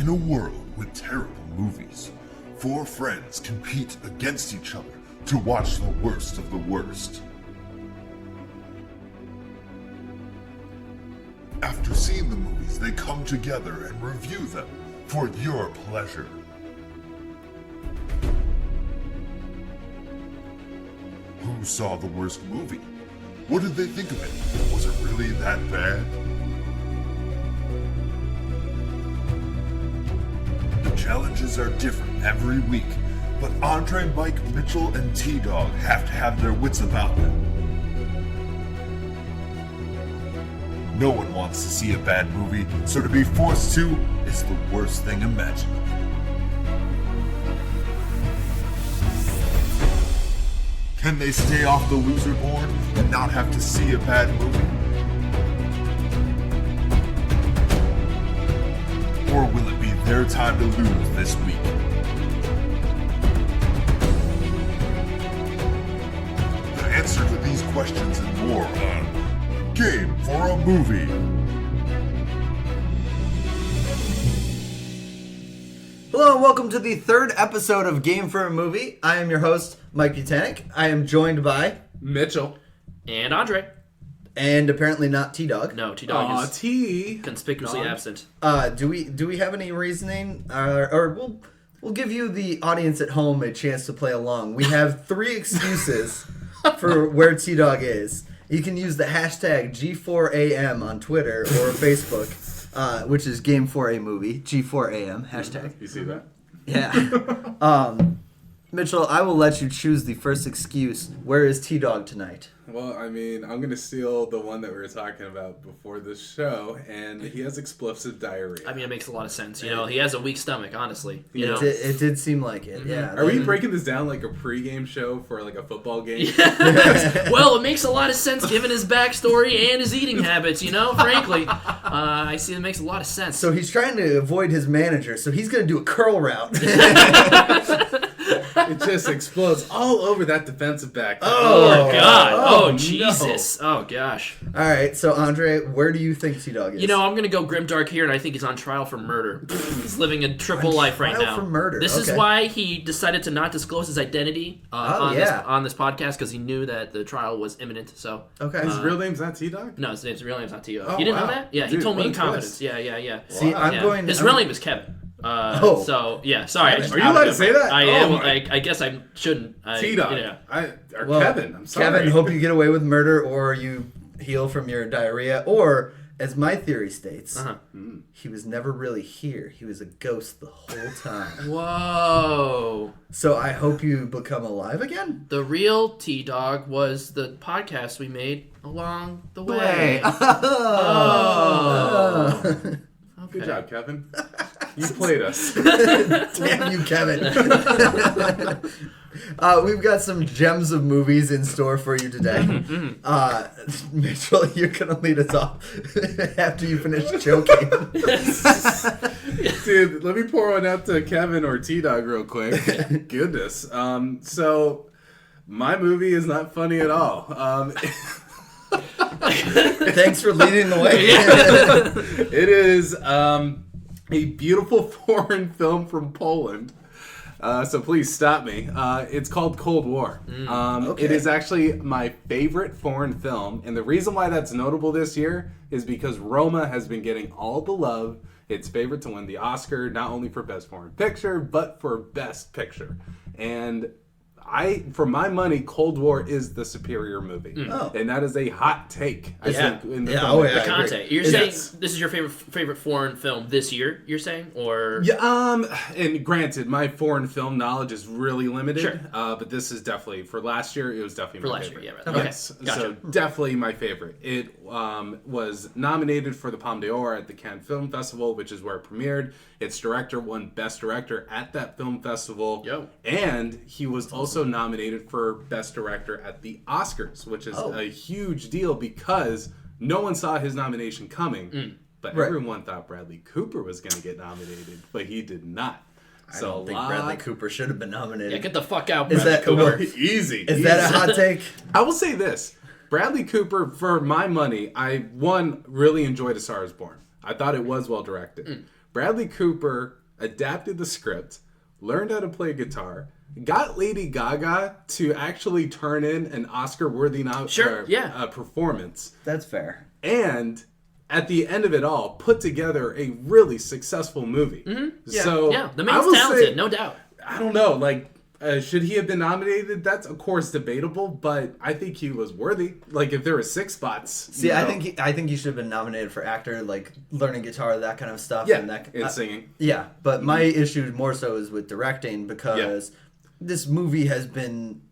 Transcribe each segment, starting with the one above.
In a world with terrible movies, four friends compete against each other to watch the worst of the worst. After seeing the movies, they come together and review them for your pleasure. Who saw the worst movie? What did they think of it? Was it really that bad? The challenges are different every week, but Andre, Mike, Mitchell, and T-Dog have to have their wits about them. No one wants to see a bad movie, so to be forced to is the worst thing imaginable. Can they stay off the loser board and not have to see a bad movie? Or will it be their time to lose this week? The answer to these questions and more on Game for a Movie. Hello and welcome to the third episode of Game for a Movie. I am your host, Mike Butanek. I am joined by Mitchell. And Andre. and apparently not T-Dog. No, T-Dog is T. conspicuously absent. Do we have any reasoning, or we'll give you the audience at home a chance to play along. We have 3 excuses for where T-Dog is. You can use the hashtag G4AM on Twitter or Facebook, which is Game for a Movie. G4AM hashtag. You see that? Yeah. Mitchell, I will let you choose the first excuse. Where is T-Dog tonight? Well, I mean, I'm going to steal the one that we were talking about before the show, and he has explosive diarrhea. I mean, it makes a lot of sense. You know, he has a weak stomach, honestly. You know? It did seem like it, yeah. Are we breaking this down like a pregame show for like a football game? Well, it makes a lot of sense given his backstory and his eating habits, you know, frankly. I see it makes a lot of sense. So he's trying to avoid his manager, so he's going to do a curl route. It just explodes all over that defensive back. Oh, God. Oh, no. Jesus. Oh, gosh. All right, so Andre, where do you think T-Dog is? You know, I'm going to go grimdark here, and I think he's on trial for murder. He's living a triple life right trial now. for murder, This is okay. why he decided to not disclose his identity on this podcast, because he knew that the trial was imminent. So Okay. His real name's not T-Dog? no, his real name's not T.O. Oh, You didn't wow. know that? Yeah, he Dude, told me what in a confidence. twist. Yeah. See, I'm Yeah. going... His I'm- real name is Kevin. So yeah, sorry. I just Are you forgot allowed to that. say that? I Oh am. my- I guess I shouldn't. T-Dog. Yeah. Or Kevin, I'm sorry. Kevin, hope you get away with murder or you heal from your diarrhea. Or, as my theory states, he was never really here. He was a ghost the whole time. Whoa. So I hope you become alive again? The real T-Dog was the podcast we made along the way. Oh. Good job, Kevin. You played us. Damn you, Kevin. We've got some gems of movies in store for you today. Mitchell, you're going to lead us off after you finish joking. Dude, let me pour one out to Kevin or T-Dog real quick. Goodness. So, my movie is not funny at all. Thanks for leading the way. It is a beautiful foreign film from Poland. So please stop me. It's called Cold War. Okay. It is actually my favorite foreign film. And the reason why that's notable this year is because Roma has been getting all the love. It's favored to win the Oscar, not only for Best Foreign Picture, but for Best Picture. And for my money, Cold War is the superior movie. Oh. And that is a hot take, I Yeah. think. In the Yeah, film oh, industry. yeah. Conte. You're Is saying it- this is your favorite foreign film this year? You're saying, or Yeah, and granted, my foreign film knowledge is really limited. Sure. But this is definitely for last year. It was definitely For my last favorite. year, yeah, right. Okay. Yes, Gotcha. so definitely my favorite. It was nominated for the Palme d'Or at the Cannes Film Festival, which is where it premiered. Its director won Best Director at that film festival. Yo. And he was also nominated for Best Director at the Oscars, which is a huge deal because no one saw his nomination coming. But Right. everyone thought Bradley Cooper was going to get nominated, but he did not. I don't think Bradley Cooper should have been nominated. yeah, get the fuck out, Is Bradley that- Cooper. easy. Is that a hot take? I will say this. Bradley Cooper, for my money, I really enjoyed A Star Is Born. I thought it was well directed. Bradley Cooper adapted the script, learned how to play guitar, got Lady Gaga to actually turn in an Oscar-worthy performance. That's fair. And at the end of it all, put together a really successful movie. Yeah. So The I man's will talented, say, no doubt. I don't know, like, should he have been nominated? That's of course debatable, but I think he was worthy. Like, if there were 6 spots, See, I think he should have been nominated for actor, like learning guitar, that kind of stuff. yeah, and that and singing. Yeah, but my issue more so is with directing because this movie has been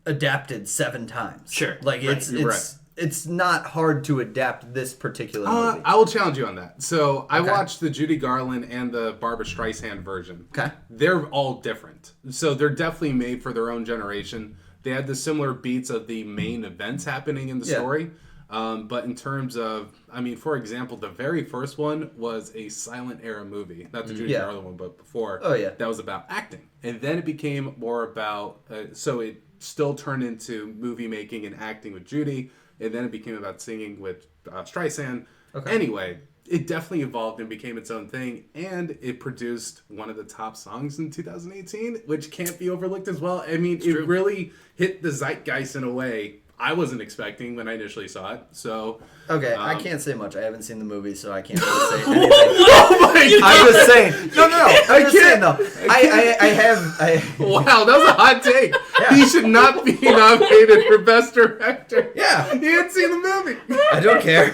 adapted 7 times. Sure, like right, it's not hard to adapt this particular movie. I will challenge you on that. So I watched the Judy Garland and the Barbara Streisand version. Okay. They're all different. So they're definitely made for their own generation. They had the similar beats of the main events happening in the story. But in terms of, I mean, for example, the very first one was a silent era movie. Not the Judy Garland one, but before. Oh, yeah. That was about acting. And then it became more about, so it still turned into movie making and acting with Judy. And then it became about singing with Streisand. Okay. Anyway, it definitely evolved and became its own thing. And it produced one of the top songs in 2018, which can't be overlooked as well. I mean, it really hit the zeitgeist in a way I wasn't expecting when I initially saw it. So Okay, I can't say much. I haven't seen the movie, so I can't really say anything. oh my I'm just saying. No. I'm just saying though. I have. Wow, that was a hot take. He should not be nominated for Best Director. Yeah. He hadn't seen the movie. I don't care.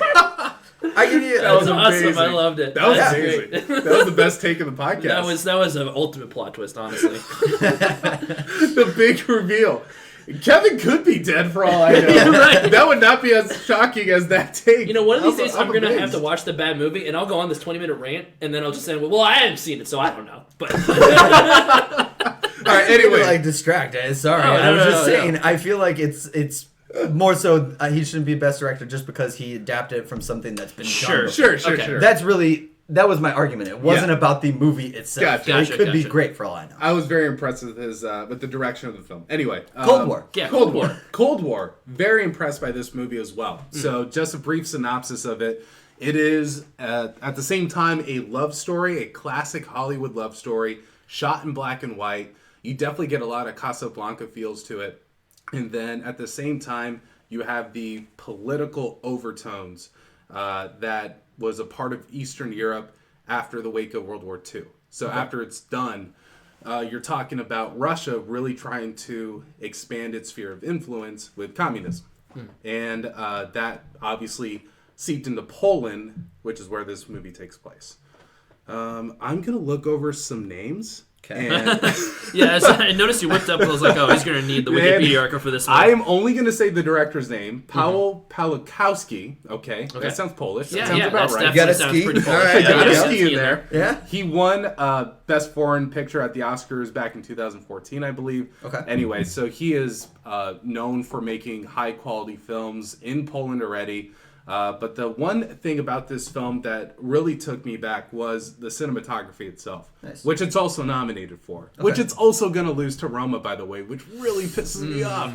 I give you. That was awesome. amazing. I loved it. That was That's amazing. great. That was the best take of the podcast. That was an ultimate plot twist, honestly. The big reveal. Kevin could be dead for all I know. Right. That would not be as shocking as that take. You know, one of these days I'm I'm going to have amazed. to watch the bad movie, and I'll go on this 20-minute rant, and then I'll just say, well, I haven't seen it, so I don't know. But All right, anyway. Like distracted. Sorry, No, I was no, just no, saying. I feel like it's more so he shouldn't be best director just because he adapted it from something that's been done. before. Sure. That's that was my argument. It wasn't about the movie itself. Gotcha, It could be gotcha. great for all I know. I was very impressed with his with the direction of the film. Anyway, Cold War. yeah, Cold War. Cold War. Very impressed by this movie as well. So, just a brief synopsis of it. It is at the same time a love story, a classic Hollywood love story, shot in black and white. You definitely get a lot of Casablanca feels to it, and then at the same time you have the political overtones that was a part of Eastern Europe after the wake of World War II. So after it's done, you're talking about Russia really trying to expand its sphere of influence with communism. And that obviously seeped into Poland, which is where this movie takes place. I'm going to look over some names. Okay. And yeah, I noticed you whipped up, and I was like, oh, he's going to need the Wikipedia article for this one. I am only going to say the director's name, Paweł Pawlikowski. Okay, that sounds Polish. That sounds about that's right. definitely Gotta sounds ski. pretty cool. All right, Got there a you go. ski in there. Yeah. He won Best Foreign Picture at the Oscars back in 2014, I believe. Okay. Anyway, so he is known for making high-quality films in Poland already. But the one thing about this film that really took me back was the cinematography itself, Nice. which it's also nominated for, which it's also going to lose to Roma, by the way, which really pisses me off.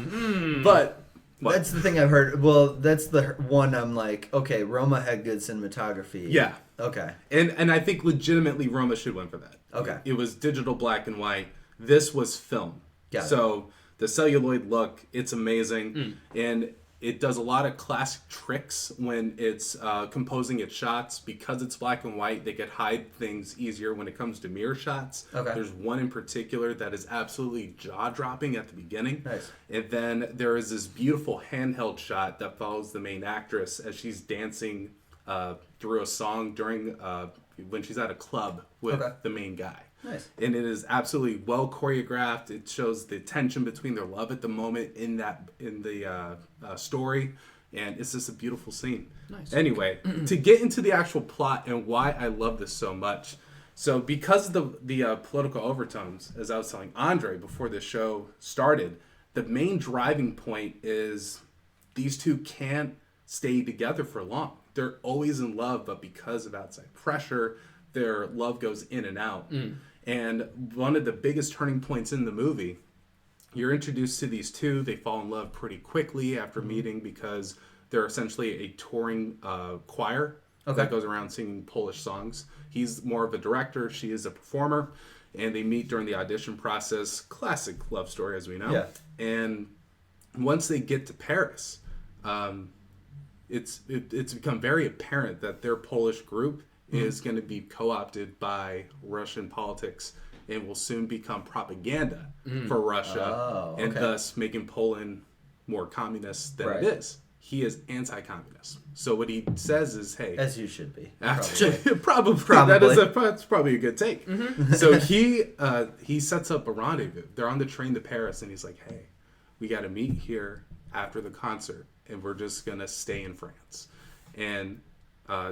But what? That's the thing I've heard. Well, that's the one I'm like, okay, Roma had good cinematography. Yeah. Okay. And I think legitimately Roma should win for that. Okay. It was digital black and white. This was film. Got it. So the celluloid look, it's amazing. And it does a lot of classic tricks when it's composing its shots. Because it's black and white, they could hide things easier when it comes to mirror shots. Okay. There's one in particular that is absolutely jaw-dropping at the beginning. Nice. And then there is this beautiful handheld shot that follows the main actress as she's dancing through a song during when she's at a club with the main guy. Nice. And it is absolutely well choreographed. It shows the tension between their love at the moment in the story, and it's just a beautiful scene. Nice. Anyway, to get into the actual plot and why I love this so much. So because of the political overtones, as I was telling Andre before the show started, the main driving point is these two can't stay together for long. They're always in love, but because of outside pressure, their love goes in and out. And one of the biggest turning points in the movie, you're introduced to these two. They fall in love pretty quickly after meeting because they're essentially a touring choir that goes around singing Polish songs. He's more of a director. She is a performer. And they meet during the audition process. Classic love story, as we know. Yeah. And once they get to Paris, it's become very apparent that their Polish group is going to be co-opted by Russian politics and will soon become propaganda for Russia, and thus making Poland more communist than it is. He is anti-communist. So what he says is, hey, As you should be. probably. That's probably a good take. So he sets up a rendezvous. They're on the train to Paris, and he's like, hey, we got to meet here after the concert, and we're just gonna stay in France. And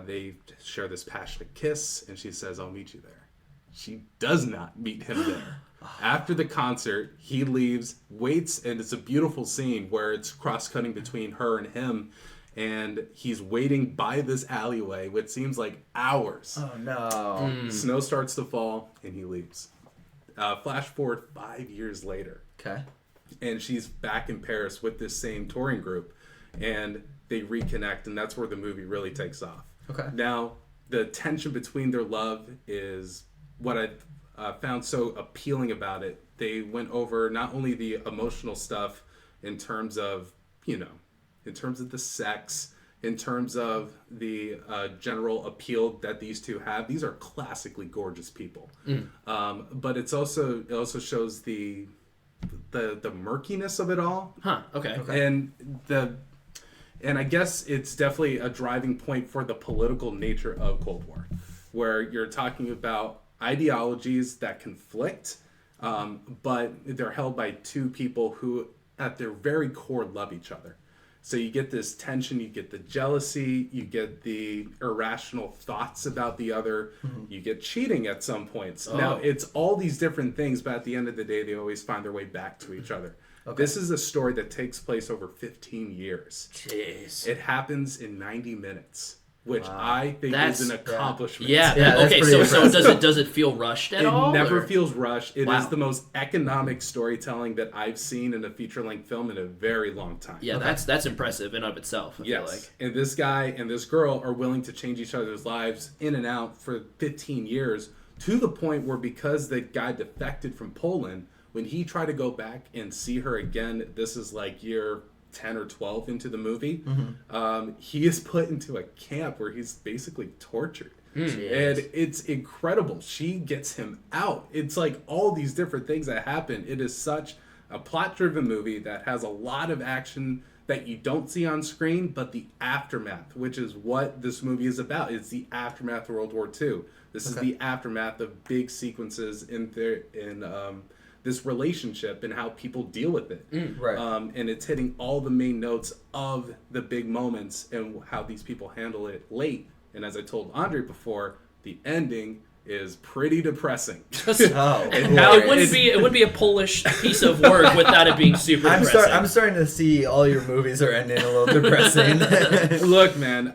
they share this passionate kiss, and she says, I'll meet you there. She does not meet him there. After the concert, he leaves, waits, and it's a beautiful scene where it's cross-cutting between her and him, and he's waiting by this alleyway, which seems like hours. Oh, no. Snow starts to fall, and he leaves. Flash forward 5 years later, Okay. and she's back in Paris with this same touring group, and they reconnect, and that's where the movie really takes off. Okay. Now, the tension between their love is what I found so appealing about it. They went over not only the emotional stuff in terms of, in terms of the sex, in terms of the general appeal that these two have. These are classically gorgeous people. But it also shows the murkiness of it all. Huh. Okay. And I guess it's definitely a driving point for the political nature of Cold War, where you're talking about ideologies that conflict, but they're held by two people who at their very core love each other. So you get this tension, you get the jealousy, you get the irrational thoughts about the other, you get cheating at some points. Now, it's all these different things, but at the end of the day, they always find their way back to each other. This is a story that takes place over 15 years. Jeez. It happens in 90 minutes, which I think is an accomplishment. Yeah. that's Okay. pretty So impressive. does it feel rushed at It all? never or? feels rushed. It is Wow. the most economic storytelling that I've seen in a feature-length film in a very long time. Yeah, that's impressive in and of itself. I feel like. And this guy and this girl are willing to change each other's lives in and out for 15 years, to the point where, because the guy defected from Poland, when he tried to go back and see her again, this is like year 10 or 12 into the movie, he is put into a camp where he's basically tortured. And it's incredible. She gets him out. It's like all these different things that happen. It is such a plot-driven movie that has a lot of action that you don't see on screen, but the aftermath, which is what this movie is about. It's the aftermath of World War II. This is the aftermath of big sequences in this relationship and how people deal with it. Right. And it's hitting all the main notes of the big moments and how these people handle it late. And as I told Andre before, the ending is pretty depressing. Oh, It wouldn't be a Polish piece of work without it being super depressing. I'm starting to see all your movies are ending a little depressing. Look, man.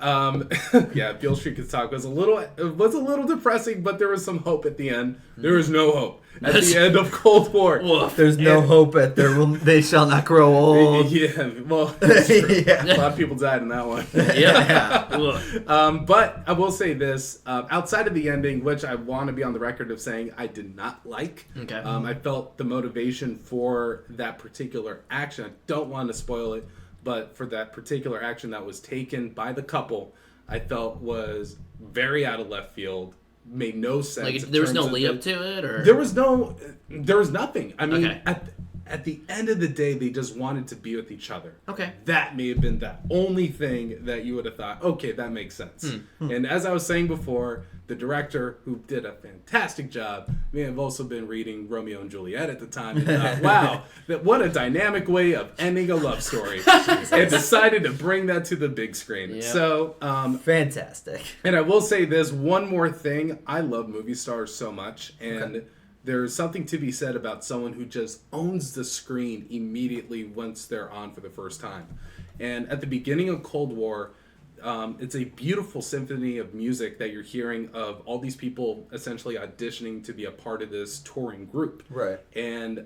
Beale Street Could Talk was a little depressing, but there was some hope at the end. There was no hope at the end of Cold War. Woof. There's no hope at they shall not grow old. Yeah, well, it's true. Yeah. A lot of people died in that one. Yeah. Ugh. But I will say this, outside of the ending, which I want to be on the record of saying I did not like. Okay. I felt the motivation for that particular action, I don't want to spoil it, but for that particular action that was taken by the couple, I felt was very out of left field, made no sense. Like in there was no terms of lead up to it, or There was nothing. I mean, Okay. at the end of the day, they just wanted to be with each other. Okay. That may have been the only thing that you would have thought, okay, that makes sense. And as I was saying before, the director, who did a fantastic job, may have also been reading Romeo and Juliet at the time and thought, wow, what a dynamic way of ending a love story. And decided to bring that to the big screen. Yep. So, Fantastic. and I will say this one more thing. I love movie stars so much, and there's something to be said about someone who just owns the screen immediately once they're on for the first time. And at the beginning of Cold War, it's a beautiful symphony of music that you're hearing of all these people essentially auditioning to be a part of this touring group. Right. And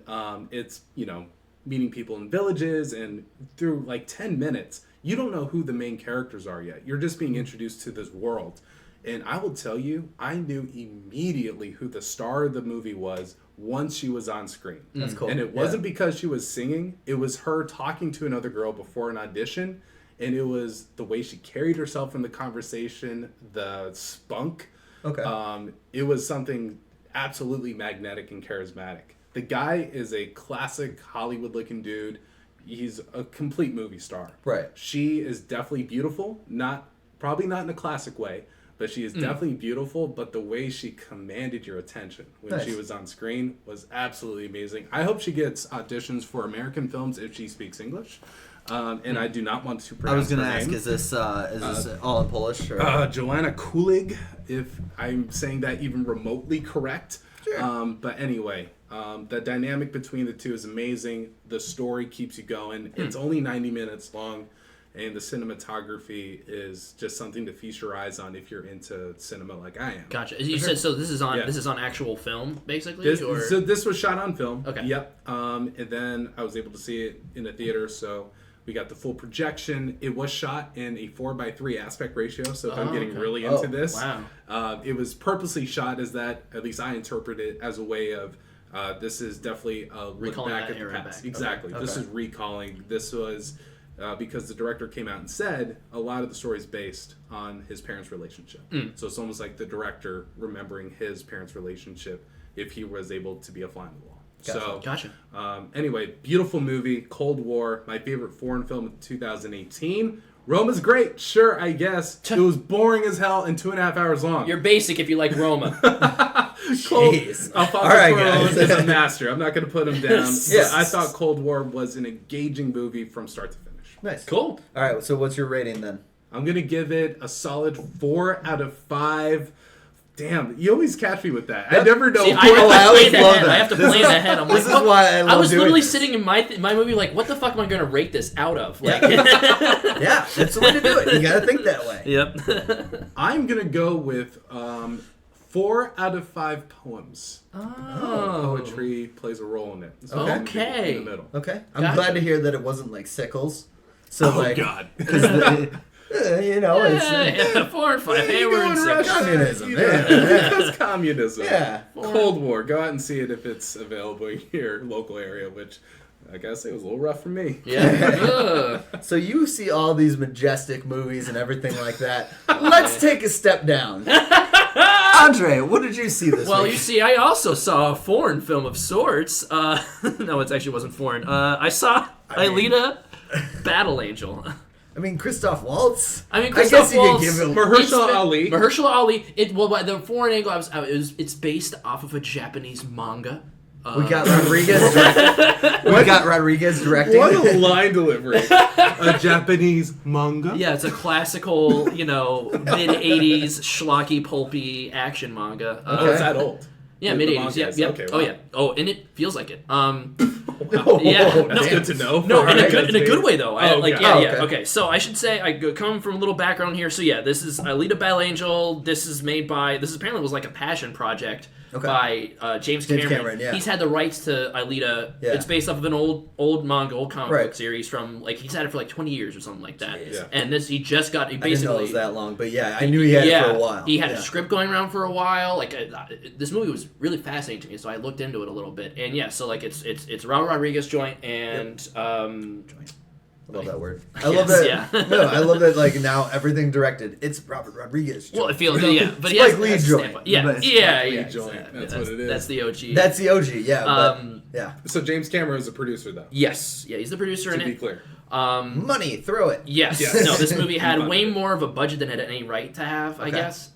it's, meeting people in villages, and through like 10 minutes, you don't know who the main characters are yet. You're just being introduced to this world. And I will tell you, I knew immediately who the star of the movie was once she was on screen. That's cool. And it wasn't because she was singing. It was her talking to another girl before an audition. And it was the way she carried herself in the conversation, the spunk. Okay. It was something absolutely magnetic and charismatic. The guy is a classic Hollywood-looking dude. He's a complete movie star. Right. She is definitely beautiful. Probably not in a classic way, but she is definitely beautiful. But the way she commanded your attention when Nice. she was on screen was absolutely amazing. I hope she gets auditions for American films if she speaks English. And I do not want to pronounce I was going to her ask, name. is this all in Polish? Or? Joanna Kulig, if I'm saying that even remotely correct. Sure. But anyway, the dynamic between the two is amazing. The story keeps you going. It's only 90 minutes long, and the cinematography is just something to feast your eyes on if you're into cinema like I am. Gotcha. You said so. This is on. Yeah. This is on actual film, basically. So this was shot on film. Okay. Yep. And then I was able to see it in a theater, so we got the full projection. It was shot in a 4:3 aspect ratio, so if I'm getting okay. really into this, wow. it was purposely shot as that. At least I interpret it as a way of this is definitely a look Recalling back that at the era past. back. Exactly. Okay. This is recalling. This was because the director came out and said a lot of the story is based on his parents' relationship. So it's almost like the director remembering his parents' relationship if he was able to be a fly on the wall. Gotcha. So, anyway, beautiful movie, Cold War, my favorite foreign film of 2018. Roma's great, sure, I guess. It was boring as hell and 2.5 hours long. You're basic if you like Roma. Jeez. Alfonso All right, Cuarón guys. is a master. I'm not going to put him down. Yes. But I thought Cold War was an engaging movie from start to finish. Nice. Cool. All right, so what's your rating then? I'm going to give it a solid 4 out of 5. Damn, you always catch me with that. I Yep. never know. See, I always plan love ahead. that. I have to This plan ahead. I'm This like, is why I love I was doing literally this. sitting in my movie like, what the fuck am I going to rate this out of? Like, Yeah, that's the way to do it. You got to think that way. Yep. I'm going to go with 4 out of 5 poems. Oh. Poetry plays a role in it. So Okay. I'm gonna give it Okay. In the middle. Okay. I'm Gotcha. glad to hear that it wasn't like Sickles. So Oh, like, God. you know, it's Yeah, 4 and 5. Hey, we're in Going 6. Russia, Communism, you know, yeah. That's communism. yeah. Cold War. Go out and see it if it's available in your local area, which I gotta say was a little rough for me. Yeah. Ugh. So you see all these majestic movies and everything like that. Let's take a step down. Andre, what did you see this Well, week? you see, I also saw a foreign film of sorts. No, it actually wasn't foreign. I saw Alita Battle Angel. I mean, Christoph Waltz. I mean, I guess Christoph you Waltz. could give him. Mahershala Ali. Mahershala Ali. The foreign angle it's based off of a Japanese manga. We got Rodriguez directing. We got Rodriguez directing. What a line delivery. A Japanese manga? Yeah, it's a classical, mid '80s schlocky, pulpy action manga. Oh, it's that old. Yeah, The mid manga '80s. Yeah, is. yeah. Okay, Oh wow. yeah. Oh, and it feels like it. Oh, Yeah, that's no, good to know. No, for in our a good guys. way though. Oh, Like okay. yeah, Oh, yeah. okay. Okay, so I should say I come from a little background here. So yeah, this is Alita Battle Angel. This is apparently was like a passion project Okay. by James Cameron. Cameron, yeah. He's had the rights to Alita. Yeah. It's based off of an old manga, old comic Right. book series from he's had it for like 20 years or something like that. Yeah. And he just got I didn't know it basically was that long, but yeah, I knew he had it for a while. he had yeah. a script going around for a while. Like this movie was really fascinating to me, so I looked into it a little bit. And yeah, so like it's Robert Rodriguez joint and I love that word. I love that. yeah. No, I love that. Like now, everything directed. It's Robert Rodriguez. well, it joint. feels yeah, but Spike yeah, Lee that's the joint. standpoint. Yeah, But it's yeah, Spike Lee yeah. joint. exactly. That's what it is. That's the OG. That's the OG. Yeah, but Um, yeah, So James Cameron is a producer, though. yes, yeah, he's the producer To in be it. clear. money, throw it. Yes, Yes. no, this movie had Fun. way more of a budget than it had any right to have. I Okay. guess.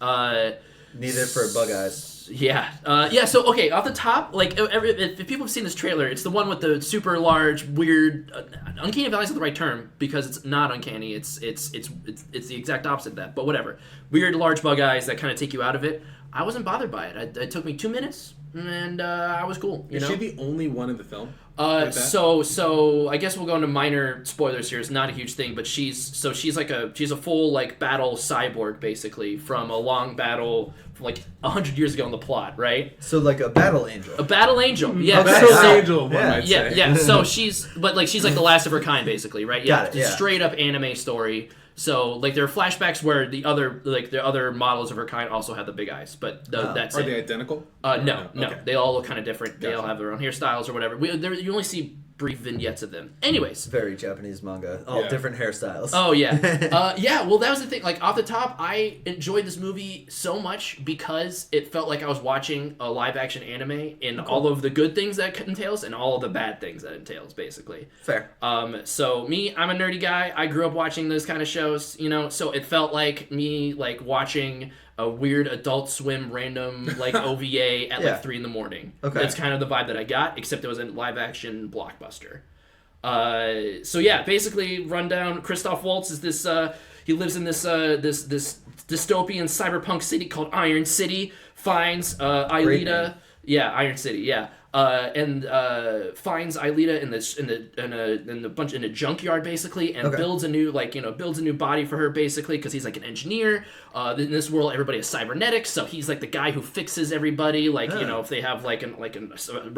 Neither for Bug Eyes. Yeah. Yeah. So okay, off the top, like if people have seen this trailer, it's the one with the super large, weird, uncanny valley is not the right term because it's not uncanny. It's the exact opposite of that. But whatever, weird, large bug eyes that kind of take you out of it. I wasn't bothered by it. It took me 2 minutes, and I was cool. You Is know. she the only one in the film? that? So I guess we'll go into minor spoilers here. It's not a huge thing, but she's a full like battle cyborg basically from a long battle from like 100 years ago in the plot, right? So like a battle angel. A battle angel, yeah. Battle So- Angel, one yeah. might Yeah, say. yeah. So she's like the last of her kind, basically, right? Yeah, Got it, yeah. Straight up anime story. So like there are flashbacks where the other models of her kind also have the big eyes, but that's Are it. they identical? No. Okay. They all look kind of different. They Gotcha. all have their own hairstyles or whatever. You only see brief vignettes of them. Anyways. Very Japanese manga. All Yeah. different hairstyles. Oh yeah, yeah. Well, that was the thing. Like off the top, I enjoyed this movie so much because it felt like I was watching a live action anime in all of the good things that it entails and all of the bad things that it entails, basically. Fair. So me, I'm a nerdy guy. I grew up watching those kind of shows, you know. So it felt like me like watching a weird Adult Swim random like OVA at Yeah. like 3 a.m. Okay. That's kind of the vibe that I got, except it was a live action blockbuster. So yeah, basically rundown. Christoph Waltz is this. He lives in this dystopian cyberpunk city called Iron City. Finds Great Aelita. name. Yeah, Iron City. Yeah. And finds Aelita in a junkyard basically, and Okay. builds a new body for her basically because he's like an engineer. In this world, everybody is cybernetics, so he's like the guy who fixes everybody. Like you know, if they have like a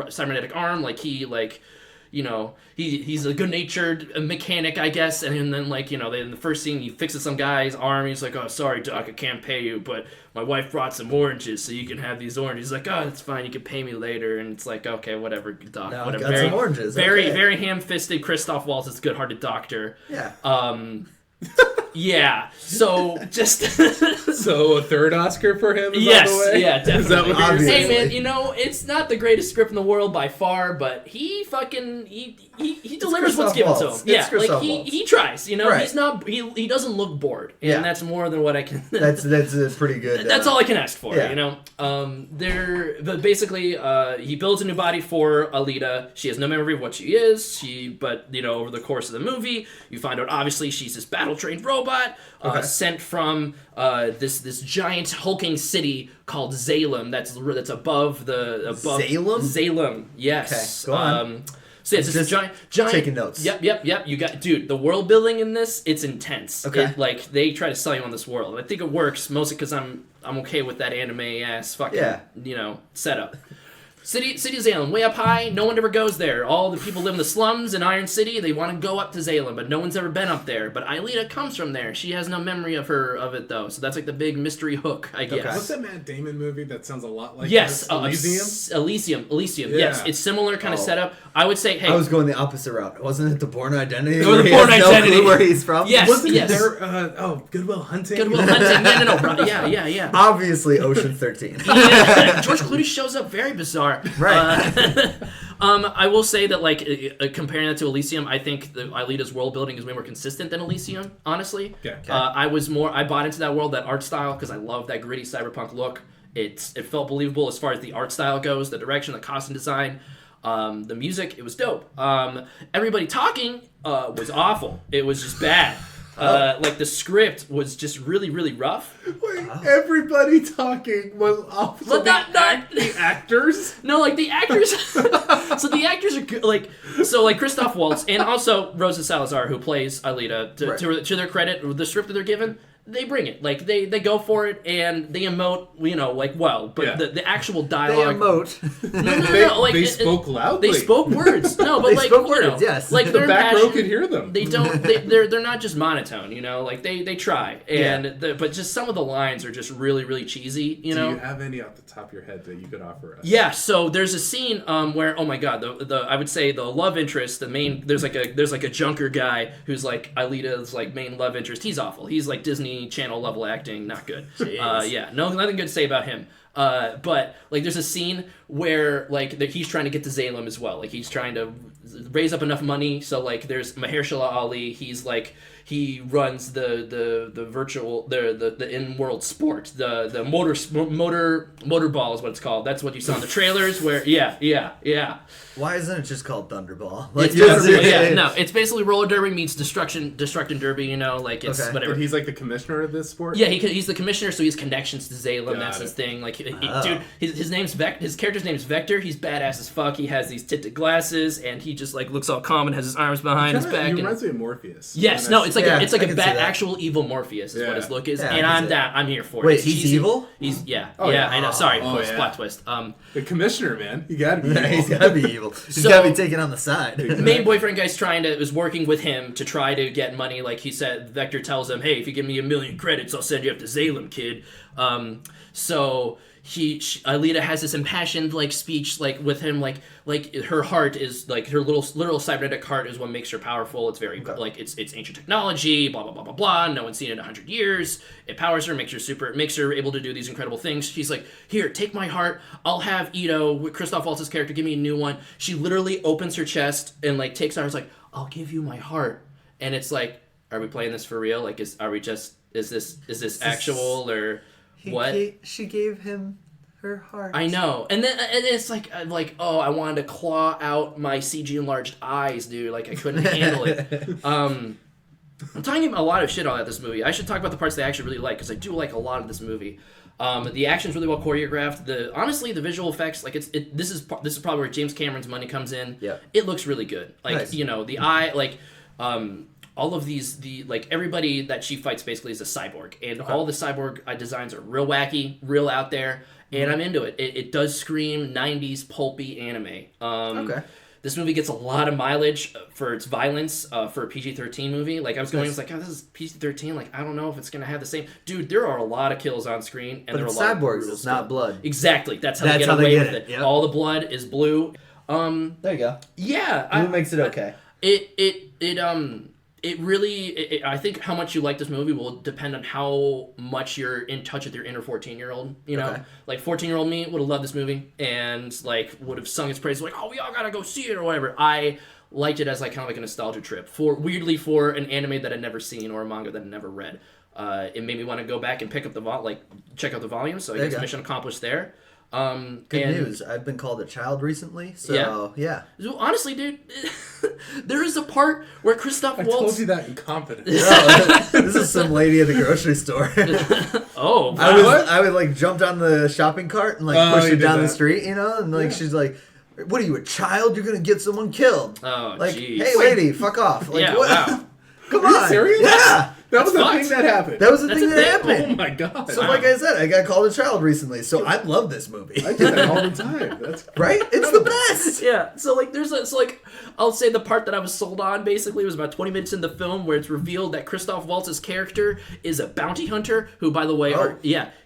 cybernetic arm, like he like. You know, he's a good-natured mechanic, I guess, and then, like, you know, in the first scene, he fixes some guy's arm, he's like, oh, sorry, Doc, I can't pay you, but my wife brought some oranges, so you can have these oranges. He's like, oh, that's fine, you can pay me later, and it's like, okay, whatever, Doc, Now I whatever. got some oranges, Very, okay. very ham-fisted Christoph Waltz is a good-hearted doctor. Yeah. Yeah, so just... So a third Oscar for him is Yes, on the way? yeah, definitely. Is that what you're Obviously. Hey saying? man, you know, it's not the greatest script in the world by far, but he delivers what's Christoph given Waltz. to him. It's Yeah, like Christoph he Waltz. tries, you know, Right. he's not he doesn't look bored. And Yeah. that's more than what I can That's a pretty good. That's all I can ask for, yeah. you know. But basically, he builds a new body for Aelita. She has no memory of what she is. But you know, over the course of the movie, you find out obviously she's this battle trained robot sent from this giant hulking city called Zalem. That's above. Zalem? Zalem, yes. Okay, go on. So yeah, it's this Just giant. taking notes. Yep. You got, dude. The world building in this, it's intense. Okay. Like they try to sell you on this world, and I think it works mostly because I'm okay with that anime ass fucking setup. City of Zalem, way up high. No one ever goes there. All the people live in the slums in Iron City. They want to go up to Zalem, but no one's ever been up there. But Aelita comes from there. She has no memory of it though. So that's like the big mystery hook, I guess. What's that Matt Damon movie that sounds a lot like Yes, this? Elysium? Elysium. Yeah. Yes, it's similar kind of Oh. setup. I would say, hey, I was going the opposite route. Wasn't it the Born Identity? Oh, The where he Bourne has no Identity. clue where he's from? Yes. Wasn't yes. there, Goodwill Hunting? Good Will Hunting. No, bro. Yeah. Obviously, Ocean 13. Yeah. George Clooney shows up very bizarre. Right. I will say that, like, comparing that to Elysium, I think the Aelita's world building is way more consistent than Elysium, honestly. Okay. I bought into that world, that art style, because I love that gritty cyberpunk look. It felt believable as far as the art style goes, the direction, the costume design. The music, it was dope. Everybody talking was awful. It was just bad. Like the script was just really, really rough. Wait, everybody talking was off. But not the actors? No, like the actors. So the actors are good, like Christoph Waltz and also Rosa Salazar, who plays Aelita. To their credit, the script that they're given, they bring it. Like they go for it and they emote, you know, like well. But Yeah. the actual They dialogue. emote. No. Like They it- spoke loudly. They spoke words. No, but They like spoke you know, words, yes. Like The they're back row passionate. could hear them. They don't. They're not just monotone. You know, like they try. And but just some of the lines are just really, really cheesy. You know. Do you have any off the top of your head that you could offer us? Yeah, so there's a scene where, oh my god, the I would say the love interest, the main there's like a junker guy who's like Aelita's like main love interest. He's awful. He's like Disney Channel level acting, not good. Yeah, nothing good to say about him. But like there's a scene where like he's trying to get to Zalem as well. Like he's trying to raise up enough money. So like there's Mahershala Ali. He's like he runs the virtual the in-world sport, the motorball is what it's called. That's what you saw in the trailers. Where yeah. Why isn't it just called Thunderball? It's basically, no, it's basically roller derby meets destruction derby. You know, like it's Okay. whatever. But he's like the commissioner of this sport? Yeah, he's the commissioner, so he has connections to Zalem. Got That's it. his thing. Like Dude, his name's his character's name's Vector. He's badass as fuck. He has these tinted glasses, and he just like looks all calm and has his arms behind his back. He and, reminds me of Morpheus. yes, no, it's like Yeah, it's like I a can see that. actual evil Morpheus is what his look is, Yeah, I and can I'm see down. I'm here for it. Wait, It's he's cheesy. evil? He's yeah, yeah. I know. Sorry, Oh, yeah. plot twist. The commissioner, man. You gotta be. He's gotta be evil. He's So- gotta be taken on the side. Main boyfriend guy's is working with him to try to get money. Like he said, Vector tells him, "Hey, if you give me 1,000,000 credits, I'll send you up to Salem, kid." So Alita has this impassioned like speech like with him like her heart is like her literal cybernetic heart is what makes her powerful. It's very like it's ancient technology, blah blah blah blah blah. No one's seen it in 100 years. It powers her, makes her able to do these incredible things. She's like, here, take my heart. I'll have Ito, Christoph Waltz's character, give me a new one. She literally opens her chest and like takes ours like, I'll give you my heart. And it's like, are we playing this for real? Like, is this actual or what? She gave him her heart. I know, and then and it's like oh, I wanted to claw out my CG enlarged eyes, dude. Like I couldn't handle it. I'm talking a lot of shit about this movie. I should talk about the parts that I actually really like because I do like a lot of this movie. The action's really well choreographed. Honestly, the visual effects, like this is probably where James Cameron's money comes in. Yeah, it looks really good. Like nice. the eye, like all of these, everybody that she fights basically is a cyborg, and all the cyborg designs are real wacky, real out there, and I'm into it. It does scream 90s pulpy anime. Okay. This movie gets a lot of mileage for its violence for a PG-13 movie. Like I was Nice. like, oh, this is PG-13. Like I don't know if it's gonna have the same. Dude, there are a lot of kills on screen, and But there are a it's lot of cyborgs, brutal it's not stuff. blood. Exactly. That's how That's they get how they away get with it, it. yep. All the blood is blue. There you go. Yeah, Blue makes it okay. It really, I think how much you like this movie will depend on how much you're in touch with your inner 14-year-old. You know, Okay. like 14-year-old me would have loved this movie and like would have sung its praises, like, oh, we all gotta go see it or whatever. I liked it as like kind of like a nostalgia trip for an anime that I'd never seen or a manga that I'd never read. It made me want to go back and pick up check out the volume. So I There you guess go. mission accomplished there. Good news. I've been called a child recently, so yeah. So honestly, dude, there is a part where Christoph I Waltz. told you that in confidence. This is some lady at the grocery store. Oh, I would like jumped on the shopping cart and like Oh, push you it did down the that. street, you know, and like she's like, "What are you, a child? You're gonna get someone killed." Oh, like, jeez. hey, lady, fuck off! Like, Yeah, what? wow. Come Are you on, serious? yeah. That was the fucked. thing that happened. That was the That's thing a that thing? happened. Oh my god. So, like I said, I got called a child recently, so I love this movie. I do that all the time. That's Right? It's the best. Yeah, so like I'll say the part that I was sold on basically was about 20 minutes in the film where it's revealed that Christoph Waltz's character is a bounty hunter who, by the way,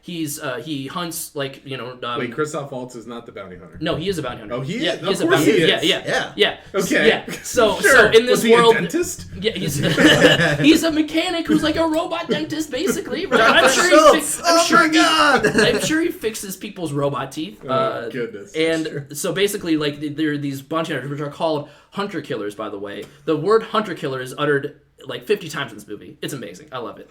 he hunts like Wait, Christoph Waltz is not the bounty hunter. no, he is a bounty hunter. Oh, he yeah, is? He Of is a course bounty he hunter. is. Yeah. Okay. Yeah. So Sure. in this Was he world, a dentist? yeah, he's a mechanic who's like a robot dentist basically. Right? I'm Dr. sure Schultz. I'm Oh sure my God. I'm sure he fixes people's robot teeth. Oh, goodness. And so basically, like there are these bounty hunters, which are called hunter killers. By the way, the word hunter killer is uttered like 50 times in this movie. It's amazing. I love it.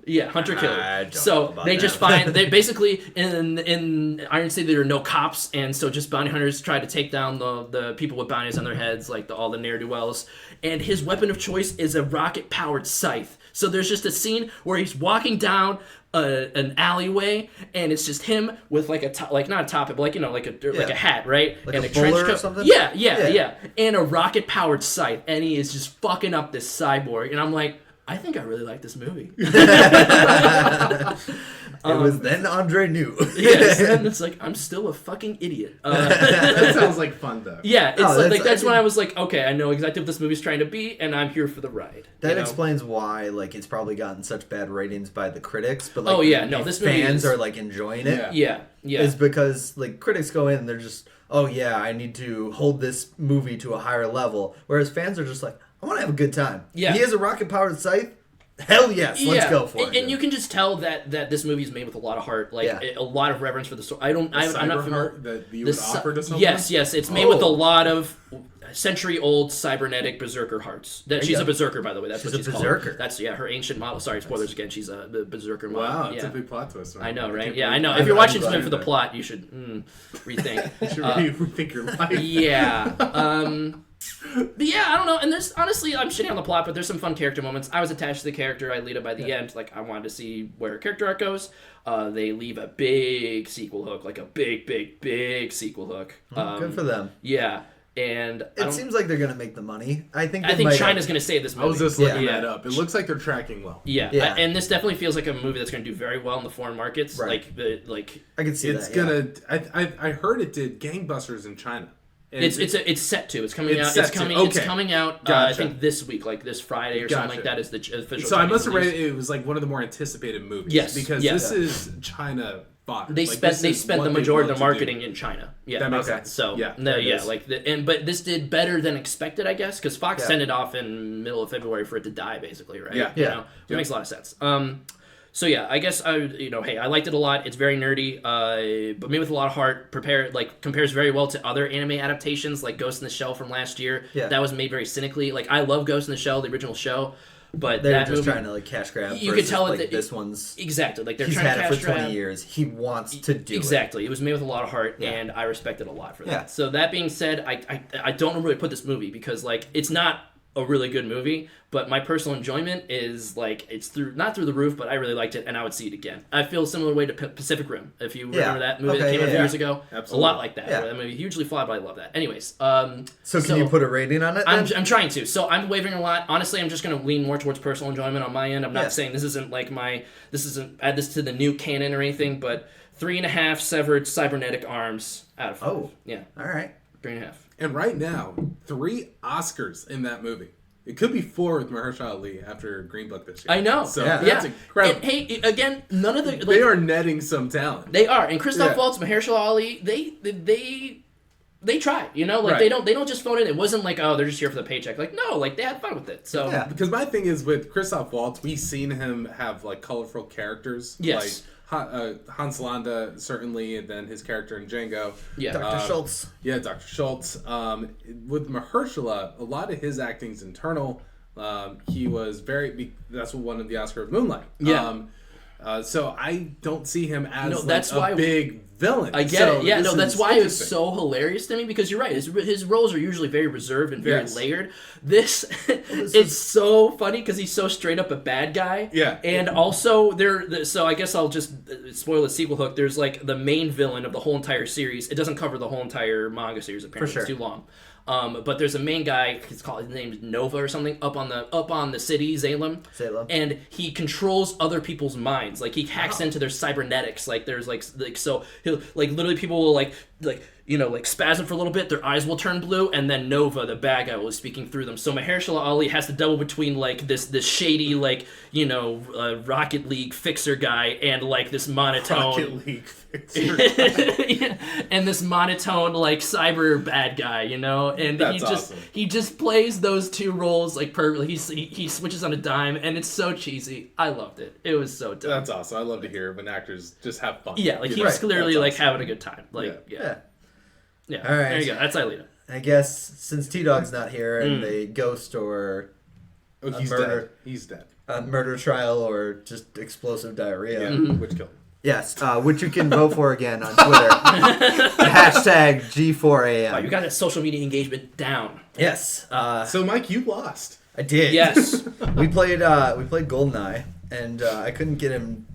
Yeah, hunter killer. I don't know So about they that. just find they basically in Iron City there are no cops, and so just bounty hunters try to take down the people with bounties on their heads, like all the ne'er do wells. And his weapon of choice is a rocket powered scythe. So there's just a scene where he's walking down an alleyway, and it's just him with like not a top hat, but like like a hat, right? Like and a trench bowler or coat. something? Yeah, and a rocket powered scythe, and he is just fucking up this cyborg, and I'm like, I think I really like this movie. It was then Andre knew. Yes, and it's like I'm still a fucking idiot. That sounds like fun though. Yeah, it's Oh, that's when I was like, okay, I know exactly what this movie's trying to be, and I'm here for the ride. That you know? explains why like it's probably gotten such bad ratings by the critics, but like Oh, yeah, no, this movie fans is- are like enjoying it. Yeah. Yeah. Is because like critics go in and they're just, oh yeah, I need to hold this movie to a higher level, whereas fans are just like, I want to have a good time. Yeah. He has a rocket powered scythe. Hell yes, let's go for it. And you can just tell that this movie is made with a lot of heart, like Yeah. a lot of reverence for the story. I'm not familiar. Cyberheart that you The would offer to someone? Yes, it's made with a Oh. lot of century-old cybernetic berserker hearts. She's you a go. berserker, by the way. That's She's what a she's berserker. called. That's her ancient model. Sorry, spoilers again. She's a berserker model. Wow, yeah. it's a big plot twist. Man. I know, right? can't Yeah, I believe know. it. If you're watching glad something for the that. plot, you should rethink. You should rethink your life. Yeah. But yeah, I don't know. And there's honestly, I'm shitting on the plot, but there's some fun character moments. I was attached to the character Aelita by the end. Like, I wanted to see where her character arc goes. They leave a big sequel hook, like a big sequel hook. Good for them. Yeah, and It seems like they're gonna make the money. I think China's going to save this movie. I was just looking Yeah. that up. It looks like they're tracking well. Yeah, Yeah. and this definitely feels like a movie that's going to do very well in the foreign markets. Right. Like I can see It's that. gonna. I heard it did gangbusters in China. And it's set to. It's coming It's out. set It's to, coming. okay. It's coming out. I Gotcha. think this week, like this Friday or something Gotcha. like that, is the official. So I Chinese must have read release. it was like one of the more anticipated movies. Yes, because yeah. this is China fought. They Like, spent this they is spent what the they majority love of the to marketing do. in China. Yeah, That makes sense. So Yeah, no, there it yeah, is. like but this did better than expected, I guess, because Fox Yeah. sent it off in middle of February for it to die, basically, right? Yeah. You Yeah. know? It Yeah. makes a lot of sense. So yeah, I guess hey, I liked it a lot. It's very nerdy, but made with a lot of heart. Compares very well to other anime adaptations like Ghost in the Shell from last year. Yeah. That was made very cynically. Like, I love Ghost in the Shell, the original show, but They're that just movie, trying to like cash grab. You could versus, tell like, that this one's. exactly, like they're He's trying had to it cash for 20 grab. years. He wants to do Exactly. It was made with a lot of heart, Yeah. and I respect it a lot for that. Yeah. So that being said, I don't really put this movie because like it's not a really good movie, but my personal enjoyment is like it's not through the roof, but I really liked it and I would see it again. I feel a similar way to Pacific Rim. If you remember that movie that Okay, came out a few yeah. years ago, Absolutely. a lot like that. Yeah. That movie hugely flawed, but I love that. Anyways, So can you put a rating on it? Then? I'm trying to. So I'm wavering a lot. Honestly, I'm just going to lean more towards personal enjoyment on my end. I'm not Yeah. saying this isn't add this to the new canon or anything, but 3.5 severed cybernetic arms out of 5. Oh. Yeah, All right. 3.5. And right now, 3 Oscars in that movie. It could be 4 with Mahershala Ali after Green Book this year. I know. So Yeah. that's incredible. And, hey, again, none of the They are netting some talent. They are, and Christoph Yeah. Waltz, Mahershala Ali, they try. You know, like Right. they don't just phone it. It wasn't like, oh, they're just here for the paycheck. Like, no, like they had fun with it. So Yeah. Because my thing is with Christoph Waltz, we've seen him have like colorful characters. Yes. Like Hans Landa, certainly, and then his character in Django. yeah, Dr. Schultz. Yeah, Dr. Schultz. With Mahershala, a lot of his acting's internal. He was that's what won him the Oscar of Moonlight. Yeah. So I don't see him as No, like, that's a why big villain. I get So it. Yeah, this no, that's is why it's interesting. so hilarious to me because you're right. His roles are usually very reserved and very Yes. layered. This it's so funny because he's so straight up a bad guy. Yeah. and also so I guess I'll just spoil the sequel hook. There's like the main villain of the whole entire series. It doesn't cover the whole entire manga series apparently. sure. It's too long. But there's a main guy. His name is Nova or something up on the city Salem. Salem. And he controls other people's minds. Like he hacks into their cybernetics. Like there's like so he'll like literally people will like spasm for a little bit. Their eyes will turn blue, and then Nova, the bad guy, will be speaking through them. So Mahershala Ali has to double between like this shady Rocket League fixer guy and like this monotone. Rocket League fixer. And this monotone like cyber bad guy, and That's awesome. he just plays those two roles like perfectly. He switches on a dime, and it's so cheesy. I loved it. It was so dumb. That's awesome. I love to hear when actors just have fun. Yeah, like You he know? was clearly That's like awesome. having a good time. Like yeah. All right. There you go. That's Aelita. I guess since T Dog's not here and a ghost or Oh, he's murder. dead. He's dead. a murder trial or just explosive diarrhea. Yeah, Mm-hmm. which killed him. Yes, which you can vote for again on Twitter. Hashtag G4AM. Wow, you got that social media engagement down. Yes, So, Mike, you lost. I did. Yes. we played GoldenEye, and I couldn't get him.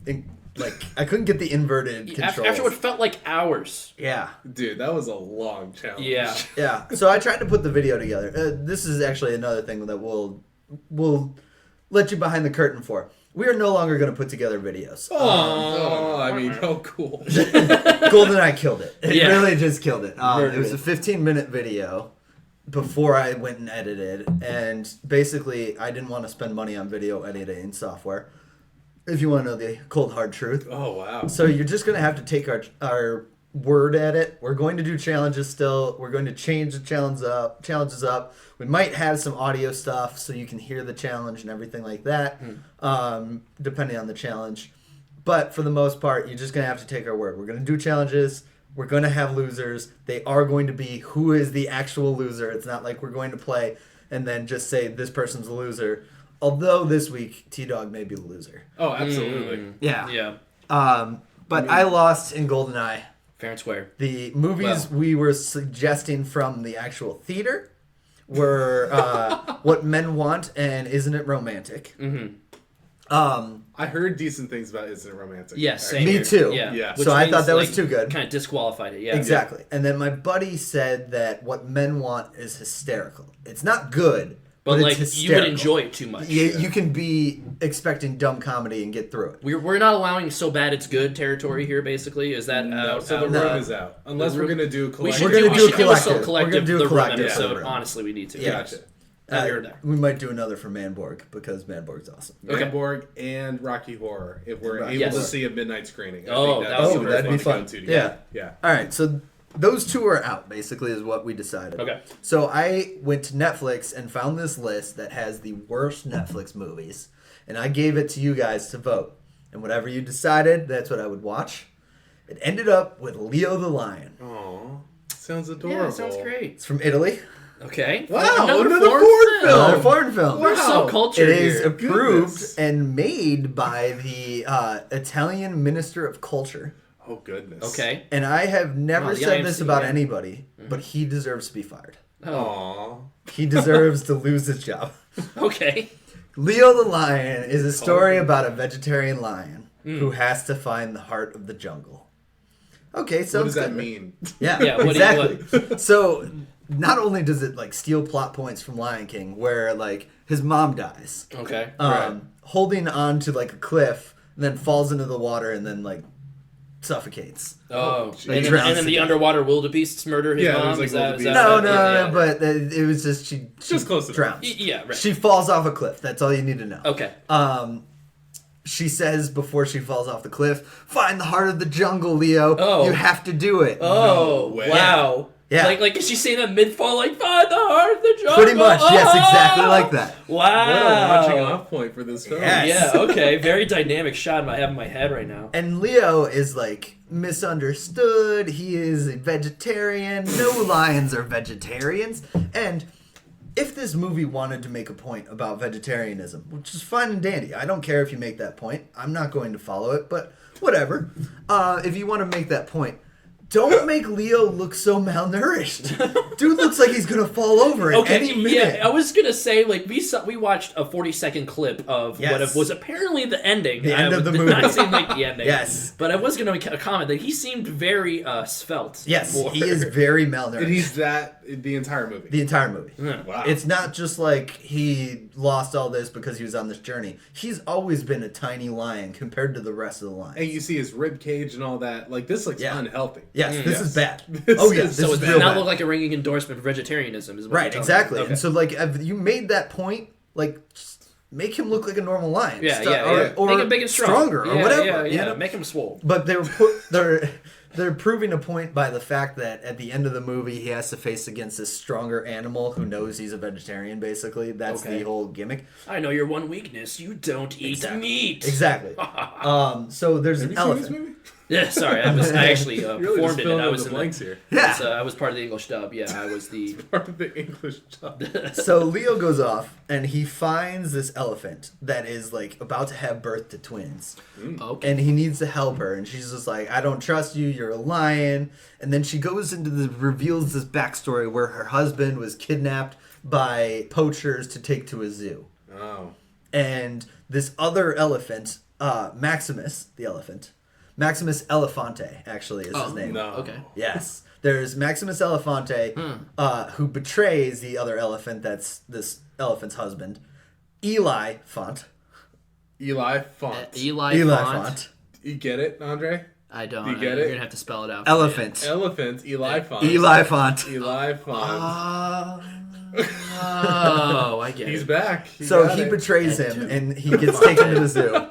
I couldn't get the inverted controls. After what felt like hours. Yeah, Dude, that was a long challenge. Yeah. yeah. So I tried to put the video together. This is actually another thing that we'll let you behind the curtain for. We are no longer going to put together videos. Oh, I mean, how cool. GoldenEye killed it. It Yeah. really just killed it. It was a Murdered 15-minute video before I went and edited, and basically I didn't want to spend money on video editing software. If you want to know the cold hard truth. Oh, wow. So you're just going to have to take our word at it. We're going to do challenges still. We're going to change the challenges up. We might have some audio stuff so you can hear the challenge and everything like that, depending on the challenge. But for the most part, you're just going to have to take our word. We're going to do challenges. We're going to have losers. They are going to be who is the actual loser. It's not like we're going to play and then just say this person's a loser. Although this week, T-Dog may be the loser. Oh, absolutely. Yeah. Yeah. But I lost in GoldenEye. Fair and square. The movies Well. we were suggesting from the actual theater were What Men Want and Isn't It Romantic. Mm-hmm. I heard decent things about Isn't It Romantic. Yes, same Me here. too. Yeah. Yeah. Which So I thought means, that was too good. Kind of disqualified it. Yeah. Exactly. And then my buddy said that What Men Want is hysterical. It's not good, But it's like you hysterical. would enjoy it too much. You can be expecting dumb comedy and get through it. We're not allowing so bad it's good territory here. Basically, is that No, so the out? room is out. Unless we're gonna do a We collective. should We're do, gonna we do a should do a collective. collective We're gonna do a the room collective episode. for the room. Honestly, we need to. Yeah. Gotcha. Here or there. We might do another for Manborg because Manborg's awesome. Okay. Manborg and Rocky Horror if we're Rocky able Horror. to see a midnight screening. I Oh, think that that's would be super that'd be to fun. go to together. Yeah. All right, so those two are out, basically, is what we decided. Okay. So I went to Netflix and found this list that has the worst Netflix movies, and I gave it to you guys to vote. And whatever you decided, that's what I would watch. It ended up with Leo the Lion. Aw, sounds adorable. Yeah, that sounds great. It's from Italy. Okay. Wow, another foreign foreign film. Another foreign film. We're so Wow. cultured It is here. approved Goodness. and made by the Italian Minister of Culture. Oh goodness. Okay. And I have never Wow, the said this IMC, about yeah. anybody, but he deserves to be fired. Oh. Aw. He deserves to lose his job. Okay. Leo the Lion is a story about a vegetarian lion Hmm. who has to find the heart of the jungle. Okay, so What does that mean? Yeah, Yeah, what do you- exactly. So not only does it like steal plot points from Lion King, where like his mom dies, Okay. holding on to like a cliff, and then falls into the water, and then like suffocates. Oh. geez. And Drowns then the again. underwater wildebeests murder his Yeah, mom. there's, like, Is that wildebeest. No, that- no, yeah, no, but it was just she Just close enough. drowns. Yeah. Right. She falls off a cliff. That's all you need to know. Okay. She says before she falls off the cliff, "Find the heart of the jungle, Leo. Oh. You have to do it." Oh. No way. Wow. Yeah. Like is she saying that mid fall? Like find the heart of the jungle. Pretty much, yes, exactly Oh! like that. Wow. What a launching off point for this film. Yes. Yeah. Okay. Very dynamic shot I have in my head right now. And Leo is like misunderstood. He is a vegetarian. No lions are vegetarians. And if this movie wanted to make a point about vegetarianism, which is fine and dandy, I don't care if you make that point. I'm not going to follow it, but whatever. If you want to make that point, don't make Leo look so malnourished. Dude looks like he's gonna fall over at any minute. Yeah, I was gonna say like we watched a 40-second clip of Yes. what was apparently the ending. The end I of the did movie. Not seem like the ending. Yes. but I was gonna make a comment that he seemed very svelte. Yes, for- he is very malnourished. And he's that the entire movie. the entire movie. Wow. It's not just like he lost all this because he was on this journey. He's always been a tiny lion compared to the rest of the lions. and you see his rib cage and all that. Like this looks Yeah. unhealthy. Yes, this Yes. is bad. This Oh yeah, is- this So is it real does not bad. look like a ringing endorsement for vegetarianism, is what Right, you're telling exactly. me. Okay. And so like if you made that point, like just make him look like a normal lion. yeah, Sto- yeah, yeah. or Make him big and strong. stronger or Yeah, whatever. Yeah, you yeah. know? Make him swole. But they're proving a point by the fact that at the end of the movie he has to face against this stronger animal who knows he's a vegetarian. Basically, that's Okay. the whole gimmick. I know your one weakness. You don't eat meat. Exactly. So there's Have an you seen this elephant. movie? Yeah, sorry. I actually You really just performed in filled it. I in was the in blanks here. Yeah. I was part of the English dub. Yeah, I was the. Part of the English job. So Leo goes off and he finds this elephant that is like about to have birth to twins. Okay. And he needs to help her, and she's just like, "I don't trust you. You're a lion." And then she goes into reveals this backstory where her husband was kidnapped by poachers to take to a zoo, Oh. and this other elephant, Maximus, the elephant, Maximus Elefante, actually is his name. No. Okay. Yes, there's Maximus Elefante, who betrays the other elephant. That's this elephant's husband, Eli Font. Eli Font. Eli Font. You get it, Andre? I don't. Do you get You're it? gonna have to spell it out. for Elephant. Elephant. Eli Font. Eli Font. Eli Font. me. Oh, I get He's it. back. So got he it. betrays him, and he gets taken to the zoo,